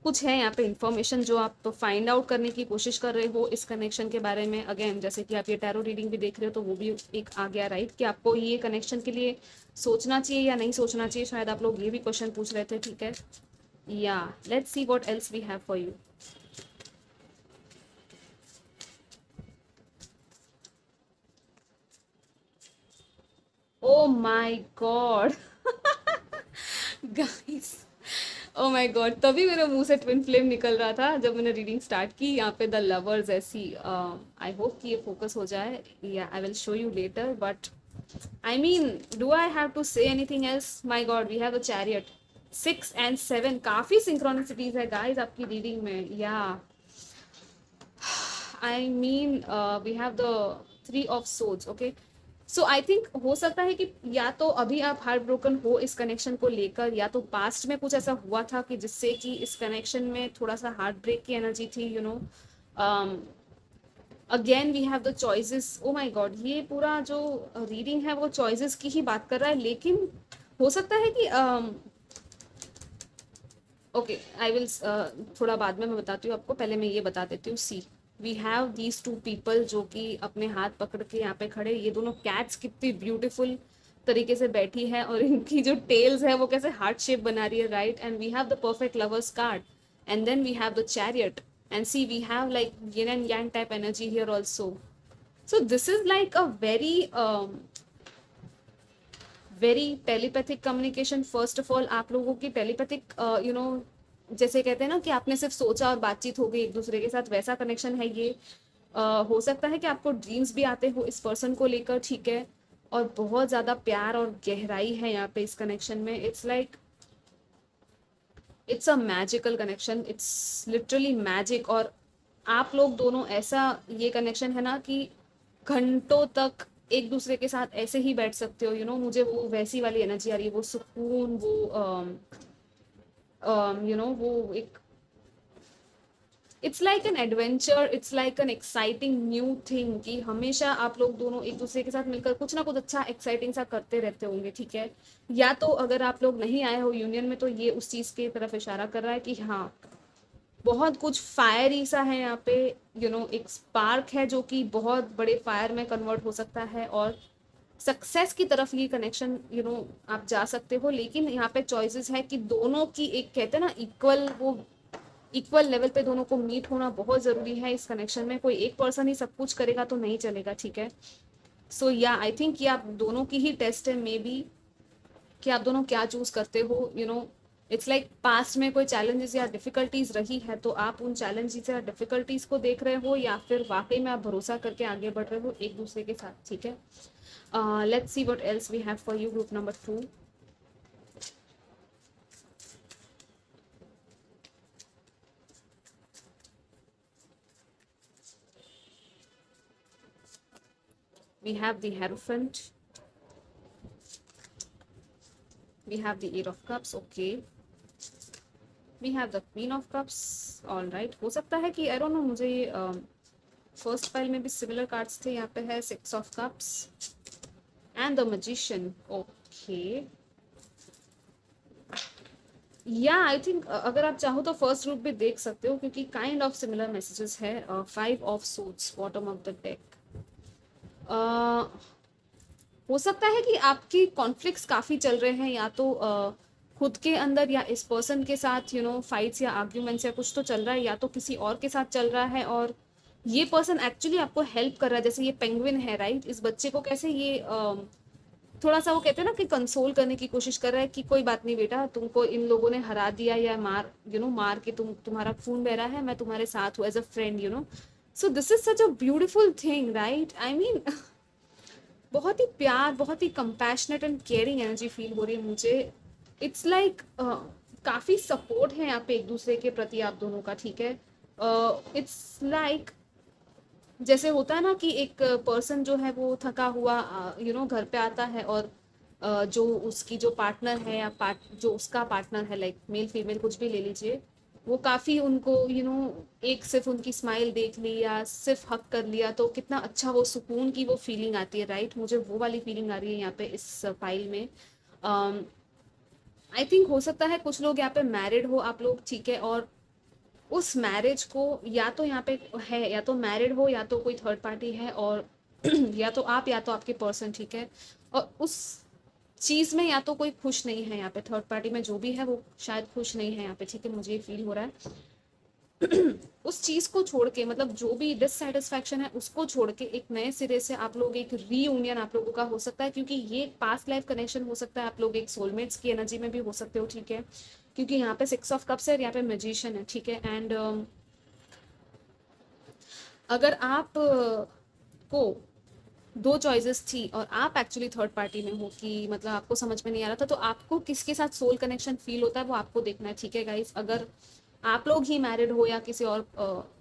कुछ है यहाँ पे इंफॉर्मेशन जो आप फाइंड आउट करने की कोशिश कर रहे हो इस कनेक्शन के बारे में. अगेन जैसे कि आप ये टैरो रीडिंग भी देख रहे हो तो वो भी एक आ गया, राइट, कि आपको ये कनेक्शन के लिए सोचना चाहिए या नहीं सोचना चाहिए. शायद आप लोग ये भी क्वेश्चन पूछ रहे थे, ठीक है. या let's see what else we have for you. Oh my god guys, oh my god, तभी मेरे मुंह से ट्विन फ्लेम निकल रहा था जब मैंने रीडिंग स्टार्ट की. यहाँ पे द लवर्स ऐसी. आई होप कि ये फोकस हो जाए. या I will show you later, but I mean do I have to say anything else. My god, we have a chariot. 6 and 7 काफी सिंक्रोनिसिटीज है गाइस आपकी रीडिंग में. या I mean we have the 3 of swords. Okay, so I think हो सकता है कि या तो अभी आप हार्ट ब्रोकन हो इस कनेक्शन को लेकर, या तो पास्ट में कुछ ऐसा हुआ था कि जिससे कि इस कनेक्शन में थोड़ा सा हार्ट ब्रेक की एनर्जी थी, you know. Again we have the choices. Oh my god, ये पूरा जो रीडिंग है वो चॉइसेस की ही बात कर रहा है. लेकिन हो सकता है कि ओके आई विल थोड़ा बाद में मैं बताती हूँ आपको, पहले मैं ये बता देती हूँ. सी वी हैव दीज 2 पीपल जो कि अपने हाथ पकड़ के यहाँ पे खड़े. ये दोनों कैट्स कितनी ब्यूटीफुल तरीके से बैठी है, और इनकी जो टेल्स है वो कैसे हार्ट शेप बना रही है, right. And we have the perfect lovers card, and then we have the chariot, and see we have like yin and yang type energy here also. So this is like a very telepathic communication. First of all आप लोगों की telepathic you know जैसे कहते हैं ना कि आपने सिर्फ सोचा और बातचीत हो गई एक दूसरे के साथ, वैसा कनेक्शन है ये. हो सकता है कि आपको ड्रीम्स भी आते हो इस पर्सन को लेकर, ठीक है, और बहुत ज़्यादा प्यार और गहराई है यहाँ पे इस कनेक्शन में. It's like it's a magical connection, it's literally magic. और आप लोग दोनों ऐसा ये कनेक्शन है ना कि घंटों तक एक दूसरे के साथ ऐसे ही बैठ सकते हो, यू नो. मुझे वो वैसी वाली एनर्जी आ रही है, वो सुकून, वो यू नो वो it's like an adventure, it's like an exciting new thing कि हमेशा आप लोग दोनों एक दूसरे के साथ मिलकर कुछ ना कुछ अच्छा एक्साइटिंग सा करते रहते होंगे, ठीक है। या तो अगर आप लोग नहीं आए हो यूनियन में तो ये उस चीज की तरफ इशारा कर रहा है कि हाँ, बहुत कुछ फायरी सा है यहाँ पे, एक स्पार्क है जो कि बहुत बड़े फायर में कन्वर्ट हो सकता है और सक्सेस की तरफ ये कनेक्शन आप जा सकते हो। लेकिन यहाँ पे चॉइसेस है कि दोनों की, एक कहते हैं ना इक्वल लेवल पे दोनों को मीट होना बहुत जरूरी है इस कनेक्शन में। कोई एक पर्सन ही सब कुछ करेगा तो नहीं चलेगा, ठीक है। सो या आई थिंक कि आप दोनों की ही टेस्ट है मे बी, कि आप दोनों क्या चूज करते हो। इट्स लाइक पास्ट में कोई चैलेंजेस या डिफिकल्टीज रही है तो आप उन चैलेंजेस या डिफिकल्टीज को देख रहे हो, या फिर वाकई में आप भरोसा करके आगे बढ़ रहे हो एक दूसरे के साथ, ठीक है। Let's see what else we have for you, group number 2. We have the Hierophant. We have the Eight of Cups, okay. We have the Queen of Cups, all right. हो सकता है कि I don't know, मुझे first file में भी similar cards थे। यहाँ पे है Six of Cups and the Magician, okay. या आई थिंक अगर आप चाहो तो फर्स्ट ग्रुप भी देख सकते हो क्योंकि काइंड ऑफ सिमिलर मैसेजेस है। Five of suits bottom of the deck. हो सकता है कि आपकी कॉन्फ्लिक्ट्स काफ़ी चल रहे हैं, या तो खुद के अंदर या इस पर्सन के साथ फाइट्स या आर्ग्यूमेंट्स या कुछ तो चल रहा है, या तो किसी और के साथ चल रहा है और ये पर्सन एक्चुअली आपको हेल्प कर रहा है। जैसे ये पेंगुइन है, राइट। इस बच्चे को कैसे ये थोड़ा सा वो कहते हैं ना कि कंसोल करने की कोशिश कर रहा है कि कोई बात नहीं बेटा, तुमको इन लोगों ने हरा दिया या मार के तुम्हारा खून बह रहा है, मैं तुम्हारे साथ हूँ as a friend. So this is such a beautiful thing, right. I mean बहुत ही प्यार, बहुत ही compassionate and caring energy feel हो रही है मुझे। इट्स लाइक काफी सपोर्ट है यहाँ पे एक दूसरे के प्रति आप दोनों का, ठीक है। इट्स लाइक जैसे होता है ना कि एक पर्सन जो है वो थका हुआ घर पे आता है और जो उसकी जो पार्टनर है या जो उसका पार्टनर है, लाइक मेल फीमेल कुछ भी ले लीजिए, वो काफ़ी उनको एक सिर्फ उनकी स्माइल देख ली या सिर्फ हक कर लिया तो कितना अच्छा वो सुकून की वो फीलिंग आती है, राइट। मुझे वो वाली फीलिंग आ रही है यहाँ पे इस फाइल में। आई थिंक हो सकता है कुछ लोग यहाँ पे मैरिड हो आप लोग, ठीक है, और उस मैरिज को या तो यहाँ पे है, या तो मैरिड हो या तो कोई थर्ड पार्टी है, और या तो आप या तो आपके पर्सन, ठीक है। और उस चीज में या तो कोई खुश नहीं है यहाँ पे, थर्ड पार्टी में जो भी है वो शायद खुश नहीं है यहाँ पे, ठीक है, मुझे ये फील हो रहा है। उस चीज को छोड़ के, मतलब जो भी डिससेटिस्फैक्शन है उसको छोड़ के एक नए सिरे से आप लोग एक रीयूनियन आप लोगों का हो सकता है, क्योंकि ये पास्ट लाइफ कनेक्शन हो सकता है। आप लोग एक सोलमेट्स की एनर्जी में भी हो सकते हो, ठीक है, क्योंकि यहाँ पे सिक्स ऑफ कप्स है और यहाँ पे मैजिशियन है, ठीक है। एंड अगर आप को दो चॉइसेस थी और आप एक्चुअली थर्ड पार्टी में हो कि मतलब आपको समझ में नहीं आ रहा था, तो आपको किसके साथ सोल कनेक्शन फील होता है वो आपको देखना है, ठीक है गाइस। अगर आप लोग ही मैरिड हो या किसी और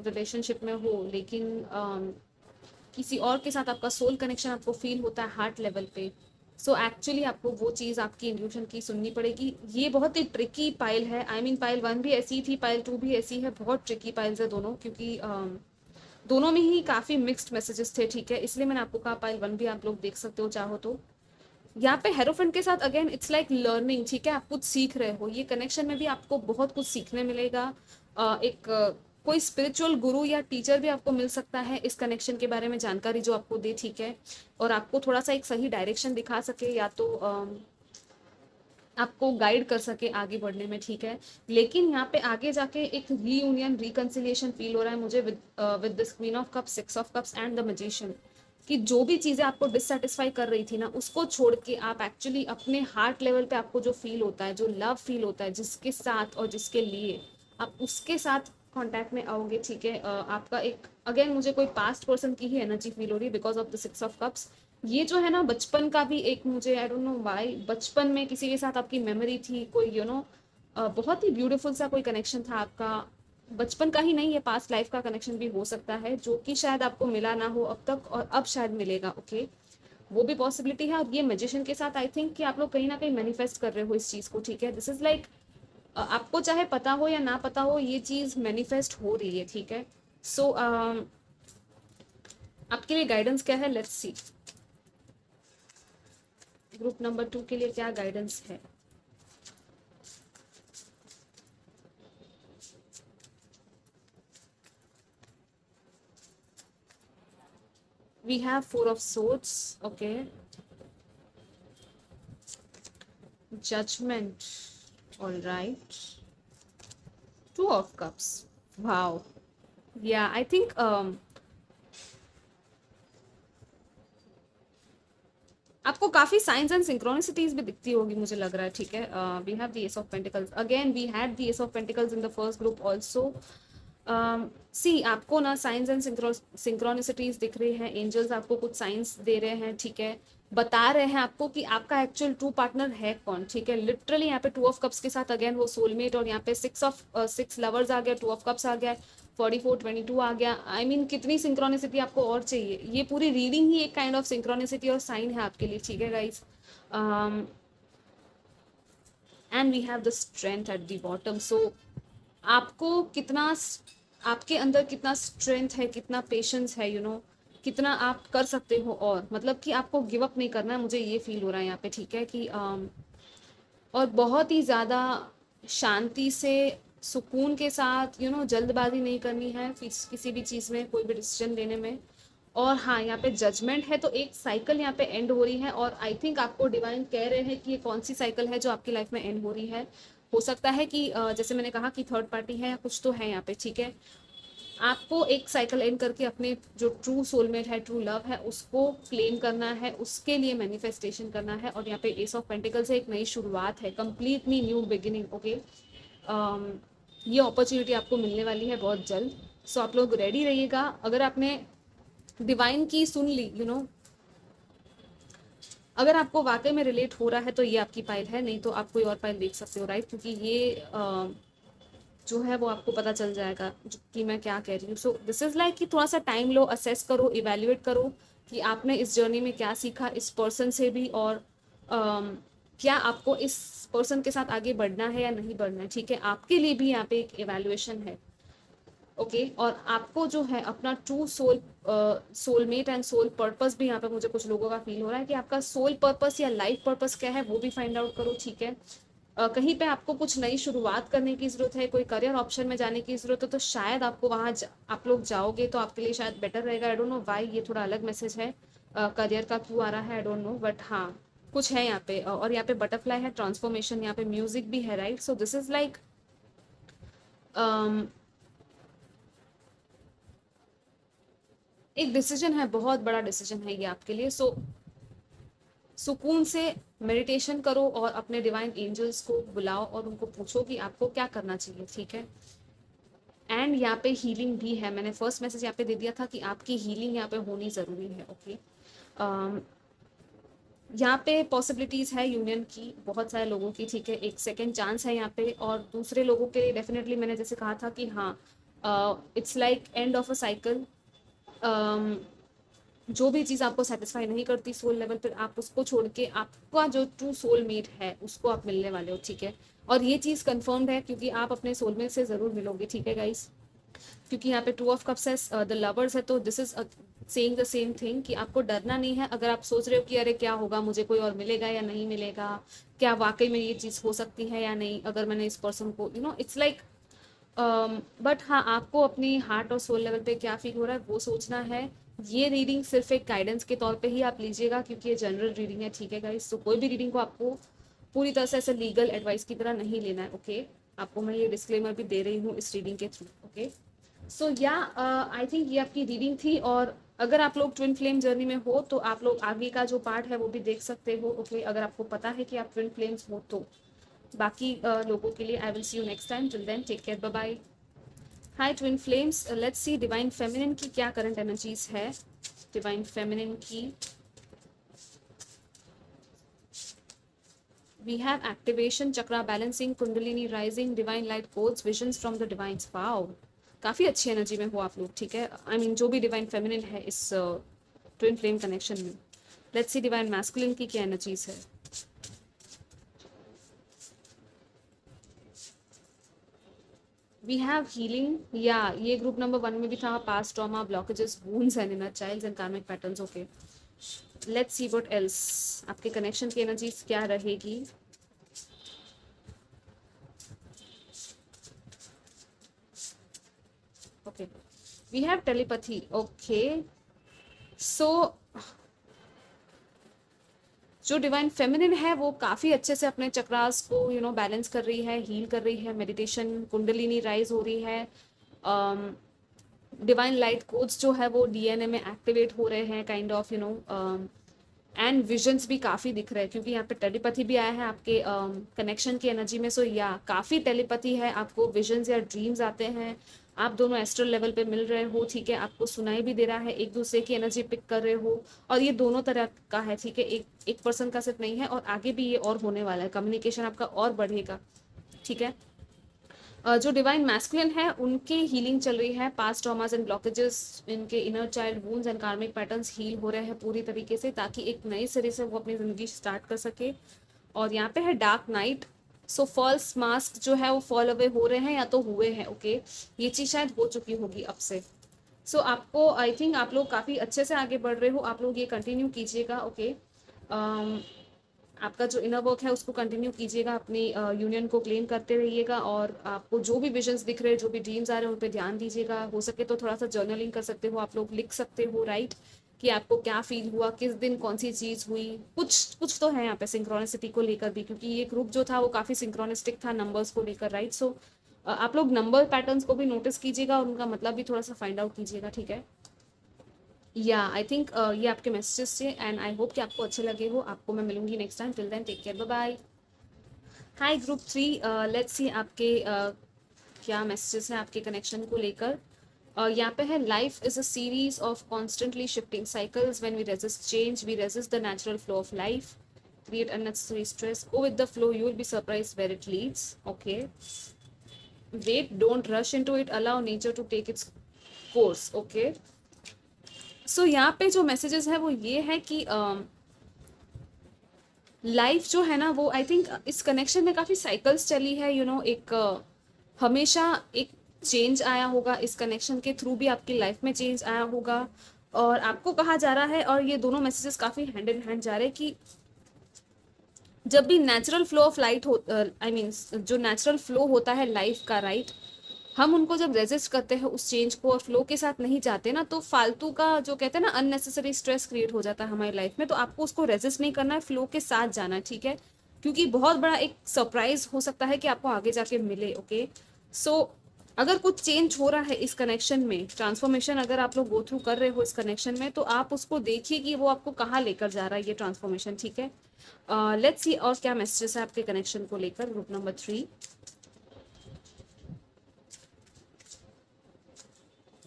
रिलेशनशिप में हो, लेकिन किसी और के साथ आपका सोल कनेक्शन आपको फील होता है हार्ट लेवल पे, सो एक्चुअली आपको वो चीज़ आपकी इंट्यूशन की सुननी पड़ेगी। ये बहुत ही ट्रिकी पाइल है। आई मीन पाइल 1 भी ऐसी थी, पाइल 2 भी ऐसी है, बहुत ट्रिकी पाइल्स है दोनों, क्योंकि दोनों में ही काफ़ी मिक्स्ड मैसेजेस थे, ठीक है। इसलिए मैंने आपको कहा पाइल 1 भी आप लोग देख सकते हो चाहो तो। यहाँ पे हेरोफेंट के साथ अगेन इट्स लाइक लर्निंग, ठीक है, आप कुछ सीख रहे हो। ये कनेक्शन में भी आपको बहुत कुछ सीखने मिलेगा। एक कोई स्पिरिचुअल गुरु या टीचर भी आपको मिल सकता है इस कनेक्शन के बारे में जानकारी जो आपको दे, ठीक है, और आपको थोड़ा सा एक सही डायरेक्शन दिखा सके, या तो आपको गाइड कर सके आगे बढ़ने में, ठीक है। लेकिन यहाँ पे आगे जाके एक रीयूनियन रिकंसिलिएशन फील हो रहा है मुझे with this queen of cups, six of cups and the magician, कि जो भी चीज़ें आपको डिससेटिस्फाई कर रही थी ना, उसको छोड़ के आप एक्चुअली अपने हार्ट लेवल पे आपको जो फील होता है, जो लव फील होता है जिसके साथ और जिसके लिए, आप उसके साथ कांटेक्ट में आओगे, ठीक है। आपका एक अगेन मुझे कोई पास्ट पर्सन की ही एनर्जी फील हो रही है because of the six of cups. ये जो है ना बचपन का भी एक, मुझे आई डोंट नो व्हाई, बचपन में किसी के साथ आपकी मेमोरी थी, कोई बहुत ही ब्यूटीफुल सा कोई कनेक्शन था आपका, बचपन का ही नहीं, ये पास्ट लाइफ का कनेक्शन भी हो सकता है जो कि शायद आपको मिला ना हो अब तक और अब शायद मिलेगा, ओके, वो भी पॉसिबिलिटी है। और ये मैजिशियन के साथ आई थिंक कि आप लोग कहीं ना कहीं मैनिफेस्ट कर रहे हो इस चीज़ को, ठीक है। दिस इज लाइक आपको चाहे पता हो या ना पता हो, ये चीज़ मैनिफेस्ट हो रही है, ठीक है। सो आपके लिए गाइडेंस क्या है, लेट्स सी। ग्रुप नंबर 2 के लिए क्या गाइडेंस है। We have Four of Swords, okay. Judgment, all right. Two of Cups, wow. Yeah, I think आपको काफी साइंस एंड सिंक्रोनिसिटीज भी दिखती होगी, मुझे लग रहा है, ठीक है। We have the ace of pentacles again, we had the ace of pentacles in the first group also. See आपको ना साइंस एंड सिंक्रोनिसिटीज दिख रही हैं, एंजल्स आपको कुछ साइंस दे रहे हैं, ठीक है, बता रहे हैं आपको कि आपका एक्चुअल ट्रू पार्टनर है कौन, ठीक है। लिटरली यहाँ पे 2 ऑफ कप्स के साथ अगेन वो सोलमेट, और यहाँ पे 6 लवर्स आ गया, 2 ऑफ कप्स आ गया, 44-22 आ गया। आई मीन कितनी सिंक्रोनिसिटी आपको और चाहिए। ये पूरी रीडिंग ही एक काइंड ऑफ सिंक्रोनिसिटी और साइन है आपके लिए, ठीक है guys. And we have the strength at the bottom. So आपको कितना, आपके अंदर कितना स्ट्रेंथ है, कितना पेशेंस है, यू नो, कितना आप कर सकते हो, और मतलब कि आपको गिव अप नहीं करना है, मुझे ये फील हो रहा है यहाँ पे, ठीक है कि और बहुत ही ज़्यादा शांति से, सुकून के साथ, यू नो, जल्दबाजी नहीं करनी है किसी भी चीज़ में, कोई भी डिसीजन लेने में। और हाँ, यहाँ पे जजमेंट है, तो एक साइकिल यहाँ पे एंड हो रही है, और आई थिंक आपको डिवाइन कह रहे हैं कि ये कौन सी साइकिल है जो आपकी लाइफ में एंड हो रही है। हो सकता है कि जैसे मैंने कहा कि थर्ड पार्टी है या कुछ तो है यहाँ पे, ठीक है। आपको एक साइकिल एंड करके अपने जो ट्रू सोलमेट है, ट्रू लव है, उसको क्लेम करना है, उसके लिए मैनिफेस्टेशन करना है। और यहाँ पे एस ऑफ पेंटिकल से एक नई शुरुआत है, कंप्लीटली न्यू बिगिनिंग, ओके। ये अपॉर्चुनिटी आपको मिलने वाली है बहुत जल्द। सो आप लोग रेडी रहिएगा। अगर आपने डिवाइन की सुन ली, यू नो, अगर आपको वाकई में रिलेट हो रहा है तो ये आपकी पाइल है, नहीं तो आप कोई और पाइल देख सकते हो, राइट। क्योंकि ये जो है वो आपको पता चल जाएगा कि मैं क्या कह रही हूँ। सो दिस इज़ लाइक कि थोड़ा सा टाइम लो, असेस करो, इवेल्युएट करो कि आपने इस जर्नी में क्या सीखा इस पर्सन से भी, और क्या आपको इस पर्सन के साथ आगे बढ़ना है या नहीं बढ़ना है, ठीक है। आपके लिए भी यहाँ पे एक इवेल्युएशन है, ओके। और आपको जो है अपना true soulmate and soul purpose भी यहाँ पे मुझे कुछ लोगों का फील हो रहा है कि आपका सोल पर्पस या लाइफ पर्पस क्या है वो भी फाइंड आउट करो, ठीक है। कहीं पे आपको कुछ नई शुरुआत करने की ज़रूरत है, कोई करियर ऑप्शन में जाने की ज़रूरत है, तो शायद आपको वहाँ आप लोग जाओगे तो आपके लिए शायद बेटर रहेगा। आई डोंट नो वाई ये थोड़ा अलग मैसेज है, करियर का क्यों आ रहा है, आई डोंट नो, बट हाँ कुछ है यहाँ पे। और यहाँ पे बटरफ्लाई है, ट्रांसफॉर्मेशन, यहाँ पे म्यूजिक भी है, right. So this is like एक डिसीजन है, बहुत बड़ा डिसीजन है ये आपके लिए। सो सुकून से मेडिटेशन करो और अपने डिवाइन एंजल्स को बुलाओ और उनको पूछो कि आपको क्या करना चाहिए, ठीक है। एंड यहाँ पे हीलिंग भी है, मैंने फर्स्ट मैसेज यहाँ पे दे दिया था कि आपकी हीलिंग यहाँ पे होनी ज़रूरी है, ओके। यहाँ पे पॉसिबिलिटीज़ है यूनियन की बहुत सारे लोगों की, ठीक है। एक सेकेंड चांस है यहाँ पे, और दूसरे लोगों के लिए डेफिनेटली मैंने जैसे कहा था कि हाँ, it's like end of a cycle. जो भी चीज़ आपको सेटिस्फाई नहीं करती सोल लेवल पर, आप उसको छोड़ के आपका जो ट्रू सोलमेट है उसको आप मिलने वाले हो, ठीक है। और ये चीज़ कंफर्म्ड है क्योंकि आप अपने सोलमेट से ज़रूर मिलोगे, ठीक है गाइस। क्योंकि यहाँ पे 2 ऑफ कप्स है, द लवर्स है, तो this is saying the same thing कि आपको डरना नहीं है। अगर आप सोच रहे हो कि अरे क्या होगा, मुझे कोई और मिलेगा या नहीं मिलेगा, क्या वाकई में ये चीज़ हो सकती है या नहीं, अगर मैंने इस पर्सन को, you know, it's like, but हाँ, आपको अपनी हार्ट और सोल लेवल पे क्या फील हो रहा है वो सोचना है। ये रीडिंग सिर्फ एक गाइडेंस के तौर पे ही आप लीजिएगा, क्योंकि ये जनरल रीडिंग है, ठीक है गाइस। तो कोई भी रीडिंग को आपको पूरी तरह से ऐसे लीगल एडवाइस की तरह नहीं लेना है, ओके। आपको मैं ये डिस्क्लेमर भी दे रही हूँ इस रीडिंग के थ्रू, ओके। सो या आई थिंक ये आपकी रीडिंग थी। और अगर आप लोग ट्विन फ्लेम जर्नी में हो तो आप लोग आगे का जो पार्ट है वो भी देख सकते हो, ओके। अगर आपको पता है कि आप ट्विन फ्लेम्स हो तो। बाकी लोगों के लिए I will see you next time, till then take care, bye bye. Hi twin flames, let's see divine feminine की क्या करंट एनर्जीज है। डिवाइन फेमिनिन की we have activation, chakra balancing, kundalini rising, divine light codes, visions from the divines। Wow, काफ़ी अच्छी energy में हो आप लोग, ठीक है। आई मीन जो भी डिवाइन फेमिनिन है इस ट्विन फ्लेम कनेक्शन में। लेट्स सी डिवाइन मैस्कुलिन की क्या एनर्जीज है। वी हैव हीलिंग, या ये ग्रुप नंबर 1 में भी था, past trauma, blockages, wounds and inner childs and karmic patterns. Okay, let's see what else, आपके कनेक्शन की एनर्जीज क्या रहेगी। Okay, we have telepathy. Okay, so जो डिवाइन फेमिनिन है वो काफ़ी अच्छे से अपने चक्रास को बैलेंस कर रही है, हील कर रही है, मेडिटेशन, कुंडलिनी राइज हो रही है, डिवाइन लाइट कोड्स जो है वो डीएनए में एक्टिवेट हो रहे हैं, काइंड ऑफ एंड विजन्स भी काफ़ी दिख रहे हैं, क्योंकि यहाँ पे टेलीपैथी भी आया है आपके कनेक्शन की एनर्जी में। सो या काफ़ी टेलीपैथी है, आपको विजन्स या ड्रीम्स आते हैं, आप दोनों एस्ट्रल लेवल पे मिल रहे हो, ठीक है, आपको सुनाई भी दे रहा है, एक दूसरे की एनर्जी पिक कर रहे हो, और ये दोनों तरह का है, ठीक है, एक पर्सन का सिर्फ नहीं है, और आगे भी ये और होने वाला है, कम्युनिकेशन आपका और बढ़ेगा, ठीक है। जो डिवाइन मैस्कुलिन है उनकी हीलिंग चल रही है, पास्ट ट्रॉमास एंड ब्लॉकेजेस, इनके inner child wounds and karmic patterns heal हो रहे हैं पूरी तरीके से, ताकि एक नए सिरे से वो अपनी ज़िंदगी स्टार्ट कर सके। और यहाँ पे है डार्क नाइट, सो फॉल्स मास्क जो है वो फॉल अवे हो रहे हैं या तो हुए हैं। ओके, ये चीज़ शायद हो चुकी होगी अब से। सो आपको आई थिंक आप लोग काफ़ी अच्छे से आगे बढ़ रहे हो, आप लोग ये कंटिन्यू कीजिएगा। ओके, आपका जो इनर वर्क है उसको कंटिन्यू कीजिएगा, अपनी यूनियन को क्लेम करते रहिएगा, और आपको जो भी विजन्स दिख रहे हैं, जो भी ड्रीम्स आ रहे हैं, उन पर ध्यान दीजिएगा। हो सके तो थोड़ा सा जर्नलिंग कर सकते हो, आप लोग लिख सकते हो, राइट, कि आपको क्या फील हुआ, किस दिन कौन सी चीज़ हुई, कुछ कुछ तो है यहाँ पे सिंक्रोनिसिटी को लेकर भी, क्योंकि ये ग्रुप जो था वो काफ़ी सिंक्रोनिस्टिक था नंबर्स को लेकर, राइट। सो आप लोग नंबर पैटर्न्स को भी नोटिस कीजिएगा और उनका मतलब भी थोड़ा सा फाइंड आउट कीजिएगा, ठीक है। या आई थिंक ये आपके मैसेजेस थे, एंड आई होप कि आपको अच्छे लगे हो। आपको मैं मिलूंगी next time, till then take care, bye bye. Hi group 3, let's see आपके क्या मैसेजेस हैं आपके कनेक्शन को लेकर। यहाँ पे है, life is a series of constantly shifting cycles, when we resist change we resist the natural flow of life, create unnecessary stress, go with the flow, you will be surprised where it leads. Okay, wait, don't rush into it, allow nature to take its course. Okay, सो यहाँ पे जो messages है वो ये है कि life जो है ना वो आई थिंक इस कनेक्शन में काफ़ी साइकिल्स चली है, एक हमेशा एक चेंज आया होगा, इस कनेक्शन के थ्रू भी आपकी लाइफ में चेंज आया होगा, और आपको कहा जा रहा है, और ये दोनों मैसेजेस काफ़ी हैंड इन हैंड जा रहे हैं, कि जब भी नेचुरल फ्लो ऑफ लाइट हो, आई मीन जो नेचुरल फ्लो होता है लाइफ का, राइट, हम उनको जब रेजिस्ट करते हैं उस चेंज को और फ्लो के साथ नहीं जाते ना, तो फालतू का जो कहते हैं ना अननेसेसरी स्ट्रेस क्रिएट हो जाता है हमारी लाइफ में। तो आपको उसको रेजिस्ट नहीं करना है, फ्लो के साथ जाना है, ठीक है, क्योंकि बहुत बड़ा एक सरप्राइज हो सकता है कि आपको आगे जाके मिले। ओके, सो अगर कुछ चेंज हो रहा है इस कनेक्शन में, ट्रांसफॉर्मेशन अगर आप लोग गो थ्रू कर रहे हो इस कनेक्शन में, तो आप उसको देखिए कि वो आपको कहाँ लेकर जा रहा है ये ट्रांसफॉर्मेशन, ठीक है। लेट्स सी और क्या मैसेजेस है आपके कनेक्शन को लेकर, group number 3।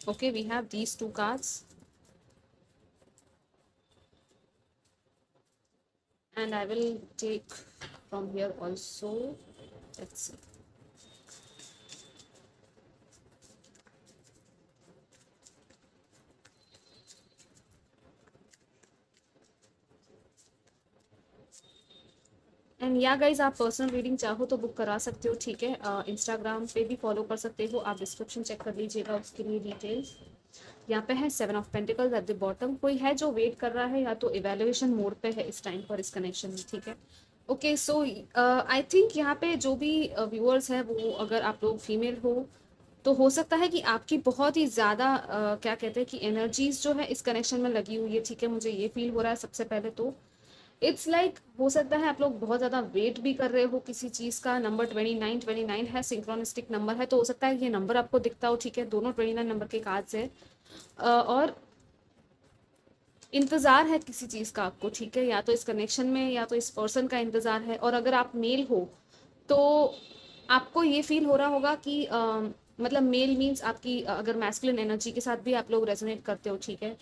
Okay, we have these two cards, and I will take from here also. Let's see. And yeah guys, आप पर्सनल रीडिंग चाहो तो बुक करा सकते हो, ठीक है, इंस्टाग्राम पे भी फॉलो कर सकते हो आप, डिस्क्रिप्शन चेक कर लीजिएगा उसके लिए डिटेल्स। यहाँ पे है 7 of pentacles eight the bottom, कोई है जो वेट कर रहा है या तो इवेल्युएशन मोड पे है इस टाइम पर इस कनेक्शन में, ठीक है। ओके, सो आई थिंक यहाँ पे जो भी व्यूअर्स है वो, अगर आप लोग फीमेल हो तो हो सकता है कि आपकी बहुत ही ज़्यादा क्या कहते हैं कि एनर्जीज जो है इस कनेक्शन में लगी हुई है, ठीक है, मुझे ये फील हो रहा है सबसे पहले तो। इट्स लाइक हो सकता है आप लोग बहुत ज़्यादा वेट भी कर रहे हो किसी चीज़ का। नंबर 29 है, सिंक्रोनिस्टिक नंबर है, तो हो सकता है ये नंबर आपको दिखता हो, ठीक है, दोनों 29 नंबर के कार्ड्स है, और इंतज़ार है किसी चीज़ का आपको, ठीक है, या तो इस कनेक्शन में या तो इस पर्सन का इंतज़ार है। और अगर आप मेल हो तो आपको ये फील हो रहा होगा कि मतलब मेल मीन्स आपकी अगर मैस्कुलिन एनर्जी के साथ भी आप लोग रेजोनेट करते हो, ठीक है,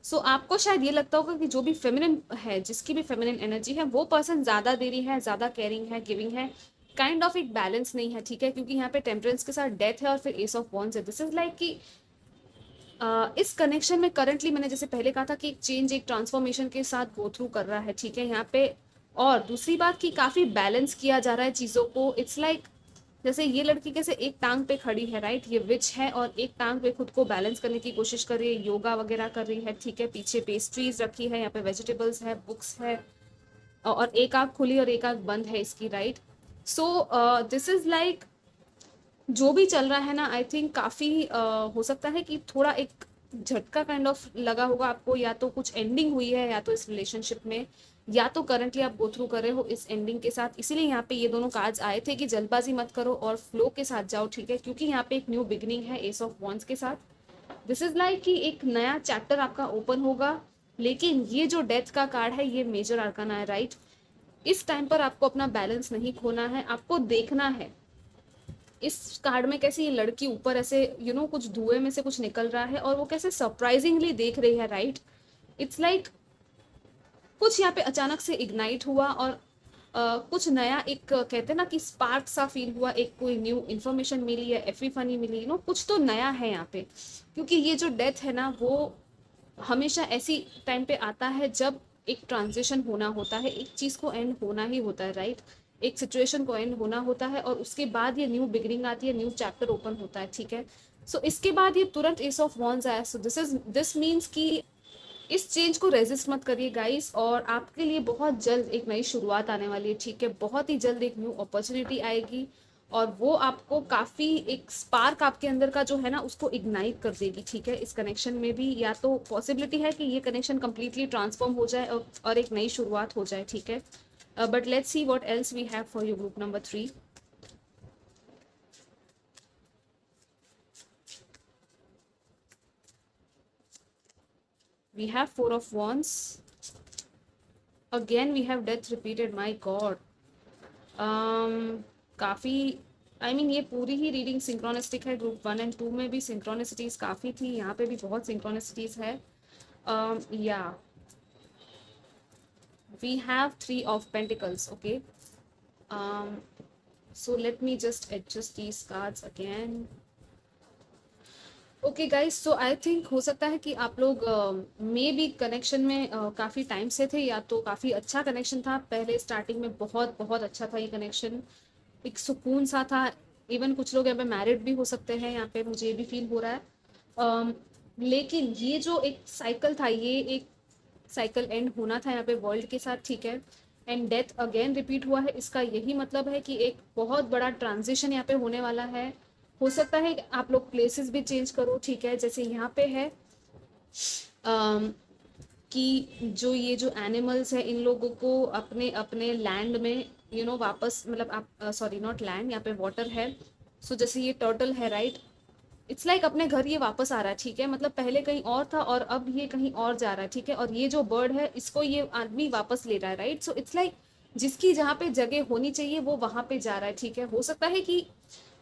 सो आपको शायद ये लगता होगा कि जो भी फेमिनिन है, जिसकी भी फेमिनिन एनर्जी है, वो पर्सन ज़्यादा देरी है, ज़्यादा केयरिंग है, गिविंग है, काइंड ऑफ एक बैलेंस नहीं है, ठीक है, क्योंकि यहाँ पे टेम्परेंस के साथ डेथ है और फिर एस ऑफ वॉन्ड्स है। दिस इज लाइक कि इस कनेक्शन में करंटली मैंने जैसे पहले कहा था कि एक चेंज, एक ट्रांसफॉर्मेशन के साथ गो थ्रू कर रहा है, ठीक है, यहाँ पे। और दूसरी बात कि काफ़ी बैलेंस किया जा रहा है चीज़ों को। इट्स लाइक जैसे ये लड़की कैसे एक टांग पे खड़ी है, राइट, ये विच है और एक टांग पे खुद को बैलेंस करने की कोशिश कर रही है, योगा वगैरह कर रही है, ठीक है, पीछे पेस्ट्रीज रखी है, यहाँ पे वेजिटेबल्स है, बुक्स है, और एक आंख खुली और एक आंख बंद है इसकी, right. So this is like जो भी चल रहा है ना, आई थिंक काफी हो सकता है कि थोड़ा एक झटका काइंड ऑफ लगा होगा आपको, या तो कुछ एंडिंग हुई है या तो इस रिलेशनशिप में, या तो करंटली आप गो थ्रू कर रहे हो इस एंडिंग के साथ। इसीलिए यहाँ पे ये दोनों कार्ड्स आए थे कि जल्दबाजी मत करो और फ्लो के साथ जाओ, ठीक है, क्योंकि यहाँ पे एक न्यू बिगिनिंग है एस ऑफ वॉन्ड्स के साथ। दिस इज लाइक कि एक नया चैप्टर आपका ओपन होगा। लेकिन ये जो डेथ का कार्ड है ये मेजर आर्काना है, राइट। इस टाइम पर आपको अपना बैलेंस नहीं खोना है, आपको देखना है इस कार्ड में कैसे ये लड़की ऊपर ऐसे कुछ धुएं में से कुछ निकल रहा है और वो कैसे सरप्राइजिंगली देख रही है, राइट। इट्स लाइक कुछ यहाँ पे अचानक से इग्नाइट हुआ और कुछ नया एक कहते हैं ना कि स्पार्क सा फील हुआ, एक कोई न्यू इन्फॉर्मेशन मिली है, एफी मिली, कुछ तो नया है यहाँ पे। क्योंकि ये जो डेथ है ना वो हमेशा ऐसी टाइम पे आता है जब एक ट्रांजिशन होना होता है, एक चीज को एंड होना ही होता है, राइट। एक सिचुएशन को एंड होना होता है और उसके बाद ये न्यू बिगिनिंग आती है, न्यू चैप्टर ओपन होता है, ठीक है। सो इसके बाद ये तुरंत एस ऑफ वॉन्ड्स आया। सो दिस मीन्स कि इस चेंज को रेजिस्ट मत करिए गाइस, और आपके लिए बहुत जल्द एक नई शुरुआत आने वाली है, ठीक है। बहुत ही जल्द एक न्यू अपॉर्चुनिटी आएगी और वो आपको काफी एक स्पार्क आपके अंदर का जो है ना उसको इग्नाइट कर देगी, ठीक है। इस कनेक्शन में भी या तो पॉसिबिलिटी है कि ये कनेक्शन कंप्लीटली ट्रांसफॉर्म हो जाए और एक नई शुरुआत हो जाए, ठीक है। But let's see what else we have for you group number 3। We have Four of Wands. Again we have death repeated, my God. काफ़ी ये पूरी ही रीडिंग सिंक्रोनिस्टिक है। ग्रुप 1 एंड 2 में भी सिंक्रोनिसिटीज़ काफ़ी थी, यहाँ पे भी बहुत सिंक्रोनिसिटीज़ है। या we have 3 of Pentacles, okay. So let me just adjust these cards again. Okay guys, so I think हो सकता है कि आप लोग मे बी कनेक्शन में काफ़ी टाइम से थे, या तो काफ़ी अच्छा कनेक्शन था पहले स्टार्टिंग में, बहुत बहुत अच्छा था ये कनेक्शन, एक सुकून सा था। इवन कुछ लोग यहाँ पे मैरिड भी हो सकते हैं, यहाँ पे मुझे भी फील हो रहा है। लेकिन ये जो एक साइकिल था, ये एक साइकिल एंड होना था यहाँ पे वर्ल्ड के साथ, ठीक है। एंड डेथ अगेन रिपीट हुआ है, इसका यही मतलब है कि एक बहुत बड़ा ट्रांजिशन यहाँ पे होने वाला है। हो सकता है आप लोग प्लेसेस भी चेंज करो, ठीक है। जैसे यहाँ पे है कि जो ये जो एनिमल्स है इन लोगों को अपने अपने लैंड में वापस, मतलब आप सॉरी नॉट लैंड, यहाँ पे वाटर है। सो जैसे ये टर्टल है, राइट, इट्स लाइक अपने घर ये वापस आ रहा है, ठीक है। मतलब पहले कहीं और था और अब ये कहीं और जा रहा है, ठीक है। और ये जो बर्ड है इसको ये आदमी वापस ले रहा है, राइट। सो इट्स लाइक जिसकी जहाँ पे जगह होनी चाहिए वो वहां पे जा रहा है, ठीक है। हो सकता है कि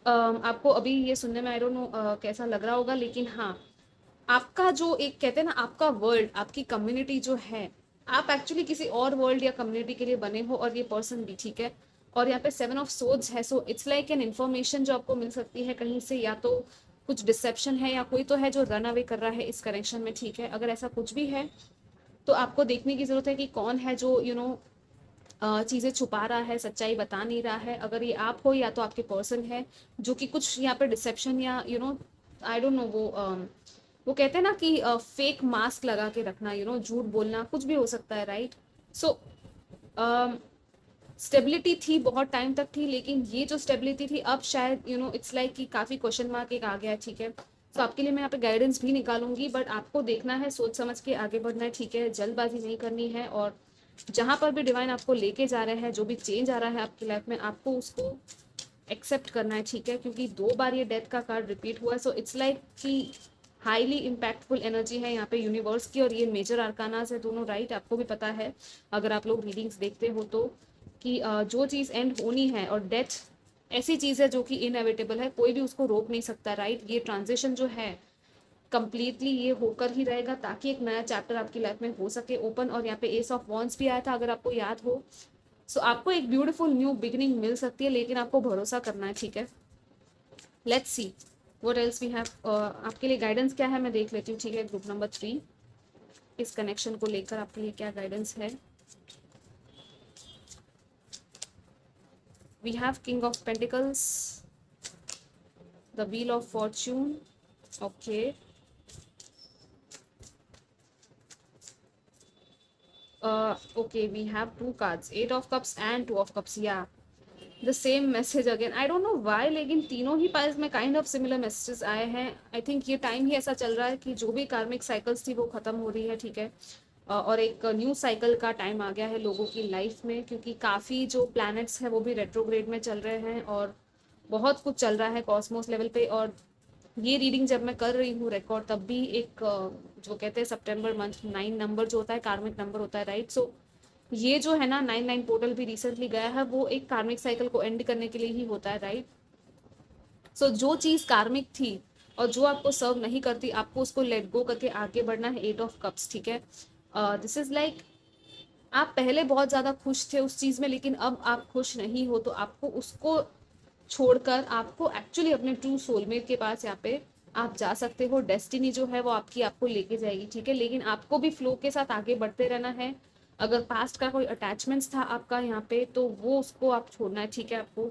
आपको अभी ये सुनने में आई डोंट नो कैसा लग रहा होगा, लेकिन हाँ, आपका जो एक कहते हैं ना आपका वर्ल्ड, आपकी कम्युनिटी जो है, आप एक्चुअली किसी और वर्ल्ड या कम्युनिटी के लिए बने हो और ये पर्सन भी, ठीक है। और यहाँ पे 7 of Swords है। So it's like an information जो आपको मिल सकती है कहीं से, या तो कुछ डिसेप्शन है या कोई तो है जो रन अवे कर रहा है इस कनेक्शन में, ठीक है। अगर ऐसा कुछ भी है तो आपको देखने की जरूरत है कि कौन है जो चीज़ें छुपा रहा है, सच्चाई बता नहीं रहा है। अगर ये आप हो या तो आपके पर्सन है जो कि कुछ यहाँ पे डिसेप्शन या आई डोंट नो, वो कहते हैं ना कि फेक मास्क लगा के रखना, झूठ बोलना, कुछ भी हो सकता है, राइट। सो स्टेबिलिटी थी, बहुत टाइम तक थी, लेकिन ये जो स्टेबिलिटी थी अब शायद इट्स लाइक कि काफ़ी क्वेश्चन मार्क एक आ गया है, ठीक है। तो आपके लिए मैं यहाँ पे गाइडेंस भी निकालूंगी, बट आपको देखना है, सोच समझ के आगे बढ़ना है, ठीक है। जल्दबाजी नहीं करनी है, और जहाँ पर भी डिवाइन आपको लेके जा रहे हैं, जो भी चेंज आ रहा है आपकी लाइफ में, आपको उसको एक्सेप्ट करना है, ठीक है। क्योंकि 2 बार ये डेथ का कार्ड रिपीट हुआ है। सो इट्स लाइक कि हाईली इम्पैक्टफुल एनर्जी है यहाँ पे यूनिवर्स की, और ये मेजर आर्कानास है दोनों, राइट। आपको भी पता है अगर आप लोग रीडिंग्स देखते हो तो कि जो चीज़ एंड होनी है, और डेथ ऐसी चीज़ है जो कि इनएविटेबल है, कोई भी उसको रोक नहीं सकता, राइट। ये ट्रांजिशन जो है कंप्लीटली ये होकर ही रहेगा, ताकि एक नया चैप्टर आपकी लाइफ में हो सके ओपन। और यहाँ पे एस ऑफ वॉन्ड्स भी आया था, अगर आपको याद हो। सो आपको एक ब्यूटीफुल न्यू बिगिनिंग मिल सकती है, लेकिन आपको भरोसा करना है, ठीक है। Let's see what else we have. आपके लिए गाइडेंस क्या है मैं देख लेती हूँ, ठीक है। ग्रुप नंबर 3 इस कनेक्शन को लेकर आपके लिए क्या गाइडेंस है। We have king of pentacles, the wheel of fortune, okay, okay, we have two cards, eight of cups and two of cups, yeah, the same message again, I don't know why, लेकिन तीनों ही piles में kind of similar messages आए हैं। I think ये time ही ऐसा चल रहा है कि जो भी कार्मिक साइकिल्स थी वो खत्म हो रही है, ठीक है, और एक न्यू साइकिल का टाइम आ गया है लोगों की लाइफ में, क्योंकि काफ़ी जो प्लैनेट्स हैं वो भी रेट्रोग्रेड में चल रहे हैं और बहुत कुछ चल रहा है कॉस्मोस लेवल पे। और ये रीडिंग जब मैं कर रही हूँ रिकॉर्ड, तब भी एक जो कहते हैं सितंबर मंथ 9 नंबर जो होता है कार्मिक नंबर होता है, राइट। सो ये जो है ना 9 पोर्टल भी रिसेंटली गया है, वो एक कार्मिक साइकिल को एंड करने के लिए ही होता है, राइट। सो जो चीज़ कार्मिक थी और जो आपको सर्व नहीं करती, आपको उसको लेट गो करके आगे बढ़ना है। एट ऑफ कप्स, ठीक है, दिस इज लाइक आप पहले बहुत ज़्यादा खुश थे उस चीज़ में, लेकिन अब आप खुश नहीं हो, तो आपको उसको छोड़कर आपको एक्चुअली अपने ट्रू सोलमेट के पास यहाँ पे आप जा सकते हो। डेस्टिनी जो है वो आपकी आपको लेके जाएगी, ठीक है, लेकिन आपको भी फ्लो के साथ आगे बढ़ते रहना है। अगर पास्ट का कोई अटैचमेंट्स था आपका यहाँ पे, तो वो उसको आप छोड़ना है, ठीक है, आपको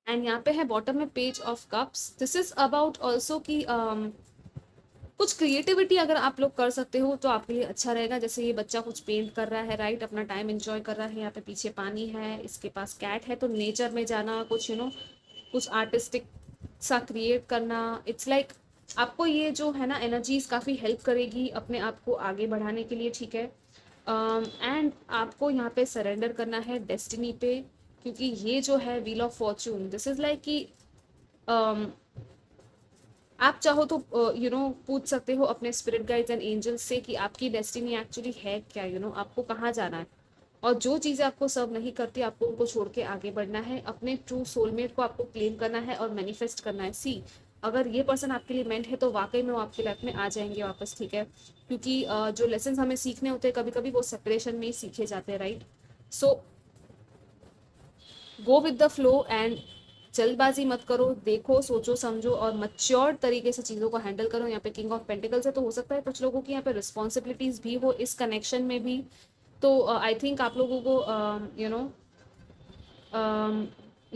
एंड यहाँ पे है बॉटम में page of cups. This is about also कि कुछ क्रिएटिविटी अगर आप लोग कर सकते हो तो आपके लिए अच्छा रहेगा। जैसे ये बच्चा कुछ पेंट कर रहा है, राइट, अपना टाइम एंजॉय कर रहा है, यहाँ पे पीछे पानी है, इसके पास कैट है, तो नेचर में जाना, कुछ कुछ आर्टिस्टिक सा क्रिएट करना, इट्स लाइक आपको ये जो है ना एनर्जीज काफ़ी हेल्प करेगी अपने आप को आगे बढ़ाने के लिए, ठीक है। एंड आपको यहाँ पे सरेंडर करना है डेस्टिनी पे, क्योंकि ये जो है wheel of Fortune, this is like कि आप चाहो तो पूछ सकते हो अपने स्पिरिट गाइड्स एंड एंजल्स से कि आपकी डेस्टिनी एक्चुअली है क्या, आपको कहाँ जाना है, और जो चीज़ें आपको सर्व नहीं करती आपको उनको छोड़ के आगे बढ़ना है। अपने ट्रू सोलमेट को आपको क्लेम करना है और मैनिफेस्ट करना है। सी, अगर ये पर्सन आपके लिए मेंट है तो वाकई में वो आपकी लाइफ में आ जाएंगे वापस, ठीक है, क्योंकि जो लेसन हमें सीखने होते हैं कभी कभी वो सेपरेशन में ही सीखे जाते हैं, right. So go with the flow and जल्दबाजी मत करो, देखो, सोचो, समझो और मच्योर तरीके से चीज़ों को हैंडल करो। यहाँ पे किंग ऑफ पेंटिकल्स है, तो हो सकता है कुछ लोगों की यहाँ पे रिस्पॉन्सिबिलिटीज भी हो इस कनेक्शन में भी। तो आई थिंक आप लोगों को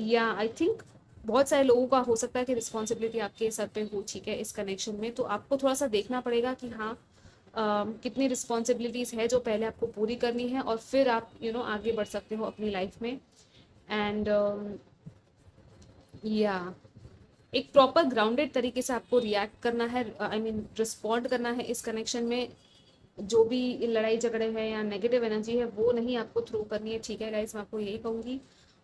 या आई थिंक बहुत सारे लोगों का हो सकता है कि रिस्पॉन्सिबिलिटी आपके सर पे हो, ठीक है, इस कनेक्शन में। तो आपको थोड़ा सा देखना पड़ेगा कि हाँ कितनी रिस्पॉन्सिबिलिटीज़ है जो पहले आपको पूरी करनी है, और फिर आप आगे बढ़ सकते हो अपनी लाइफ में। एंड या एक प्रॉपर ग्राउंडेड तरीके से आपको रिएक्ट करना है, आई मीन रिस्पॉन्ड करना है इस कनेक्शन में। जो भी लड़ाई झगड़े हैं या नेगेटिव एनर्जी है वो नहीं आपको थ्रो करनी है, ठीक है गाइस, मैं आपको यही कहूँगी।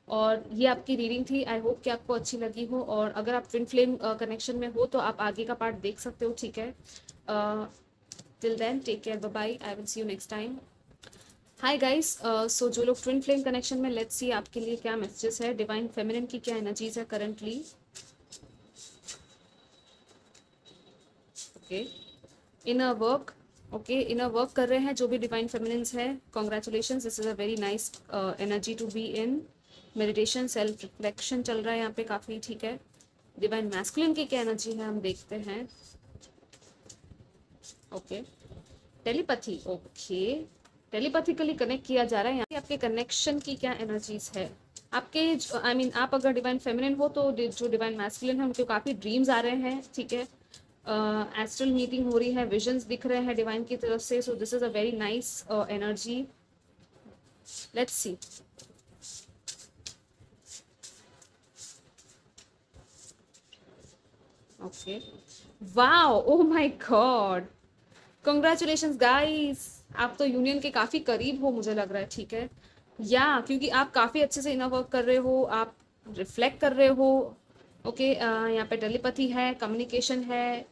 और ये आपकी रीडिंग थी, आई होप कि आपको अच्छी लगी हो, और अगर आप ट्विन फ्लेम कनेक्शन में हो तो आप आगे का पार्ट देख सकते हो, ठीक है। Till then take care, bye bye, I will see you next time. Hi guys, so जो लोग ट्विन फ्लेम कनेक्शन में, लेट्स सी आपके लिए क्या मैसेजेस है, डिवाइन फेमिनिन की क्या एनर्जीज है currently. Okay, inner work, okay, inner work कर रहे हैं जो भी डिवाइन फेमिनिन्स है, congratulation, this is a very nice energy to be in. Meditation, self reflection चल रहा है यहाँ पे काफ़ी, ठीक है। डिवाइन मैस्कुलिन की क्या एनर्जी है हम देखते हैं। Okay, telepathy, okay, telepathically connect किया जा रहा है यहाँ पे। आपके कनेक्शन की क्या एनर्जीज है आपके, आई मीन आप अगर डिवाइन फेमिनिन हो तो जो डिवाइन मैस्कुलिन है उनके काफ़ी ड्रीम्स आ रहे हैं, ठीक है, एस्ट्रल मीटिंग हो रही है, विजन्स दिख रहे हैं डिवाइन की तरफ से। सो this is a very nice energy, let's see. Okay, wow, O my God, congratulations guys, आप तो यूनियन के काफ़ी करीब हो मुझे लग रहा है, ठीक है, या क्योंकि आप काफ़ी अच्छे से इनर वर्क कर रहे हो, आप रिफ्लेक्ट कर रहे हो। ओके, यहाँ पे टेलीपैथी है, कम्युनिकेशन है,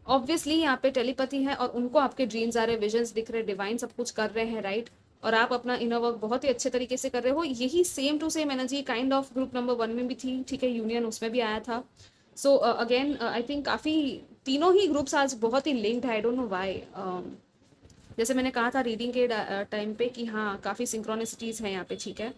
ऑब्वियसली यहाँ पे टेलीपैथी है, और उनको आपके ड्रीम्स आ रहे, विजन्स दिख रहे, डिवाइन सब कुछ कर रहे हैं, राइट। और आप अपना इनर वर्क बहुत ही अच्छे तरीके से कर रहे हो। यही same to same energy kind of group number 1 में भी थी, ठीक है, यूनियन उसमें भी आया था। सो अगेन आई थिंक काफ़ी तीनों ही ग्रुप्स आज बहुत ही लिंक्ड है, आई डोंट नो व्हाई। जैसे मैंने कहा था रीडिंग के टाइम पे कि हाँ काफ़ी सिंक्रोनिसिटीज़ हैं यहाँ पे, ठीक है।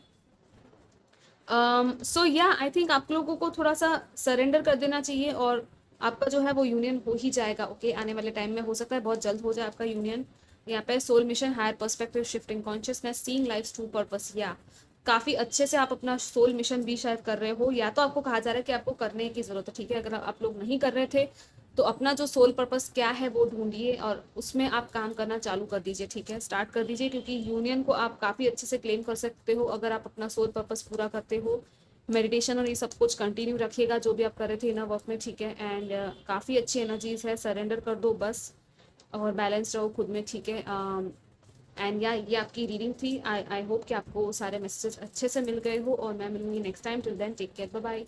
सो या आई थिंक आप लोगों को थोड़ा सा सरेंडर कर देना चाहिए, और आपका जो है वो यूनियन हो ही जाएगा, ओके, आने वाले टाइम में हो सकता है बहुत जल्द हो जाए आपका यूनियन। यहाँ पे soul mission, higher perspective, shifting consciousness, seeing life true purpose. या काफ़ी अच्छे से आप अपना सोल मिशन भी शायद कर रहे हो, या तो आपको कहा जा रहा है कि आपको करने की ज़रूरत है, ठीक है। अगर आप लोग नहीं कर रहे थे तो अपना जो सोल पर्पस क्या है वो ढूंढिए और उसमें आप काम करना चालू कर दीजिए, ठीक है, स्टार्ट कर दीजिए, क्योंकि यूनियन को आप काफ़ी अच्छे से क्लेम कर सकते हो अगर आप अपना सोल पर्पस पूरा करते हो। मेडिटेशन और ये सब कुछ कंटिन्यू रखिएगा जो भी आप कर रहे थे इनर वर्क में, ठीक है। एंड काफ़ी अच्छी एनर्जीज है, सरेंडर कर दो बस, और बैलेंस रहो खुद में, ठीक है। एंड या ये आपकी रीडिंग थी। आई होप कि आपको सारे मैसेजेस अच्छे से मिल गए हो, और मैं मिलूंगी next time. Till then take care, bye bye.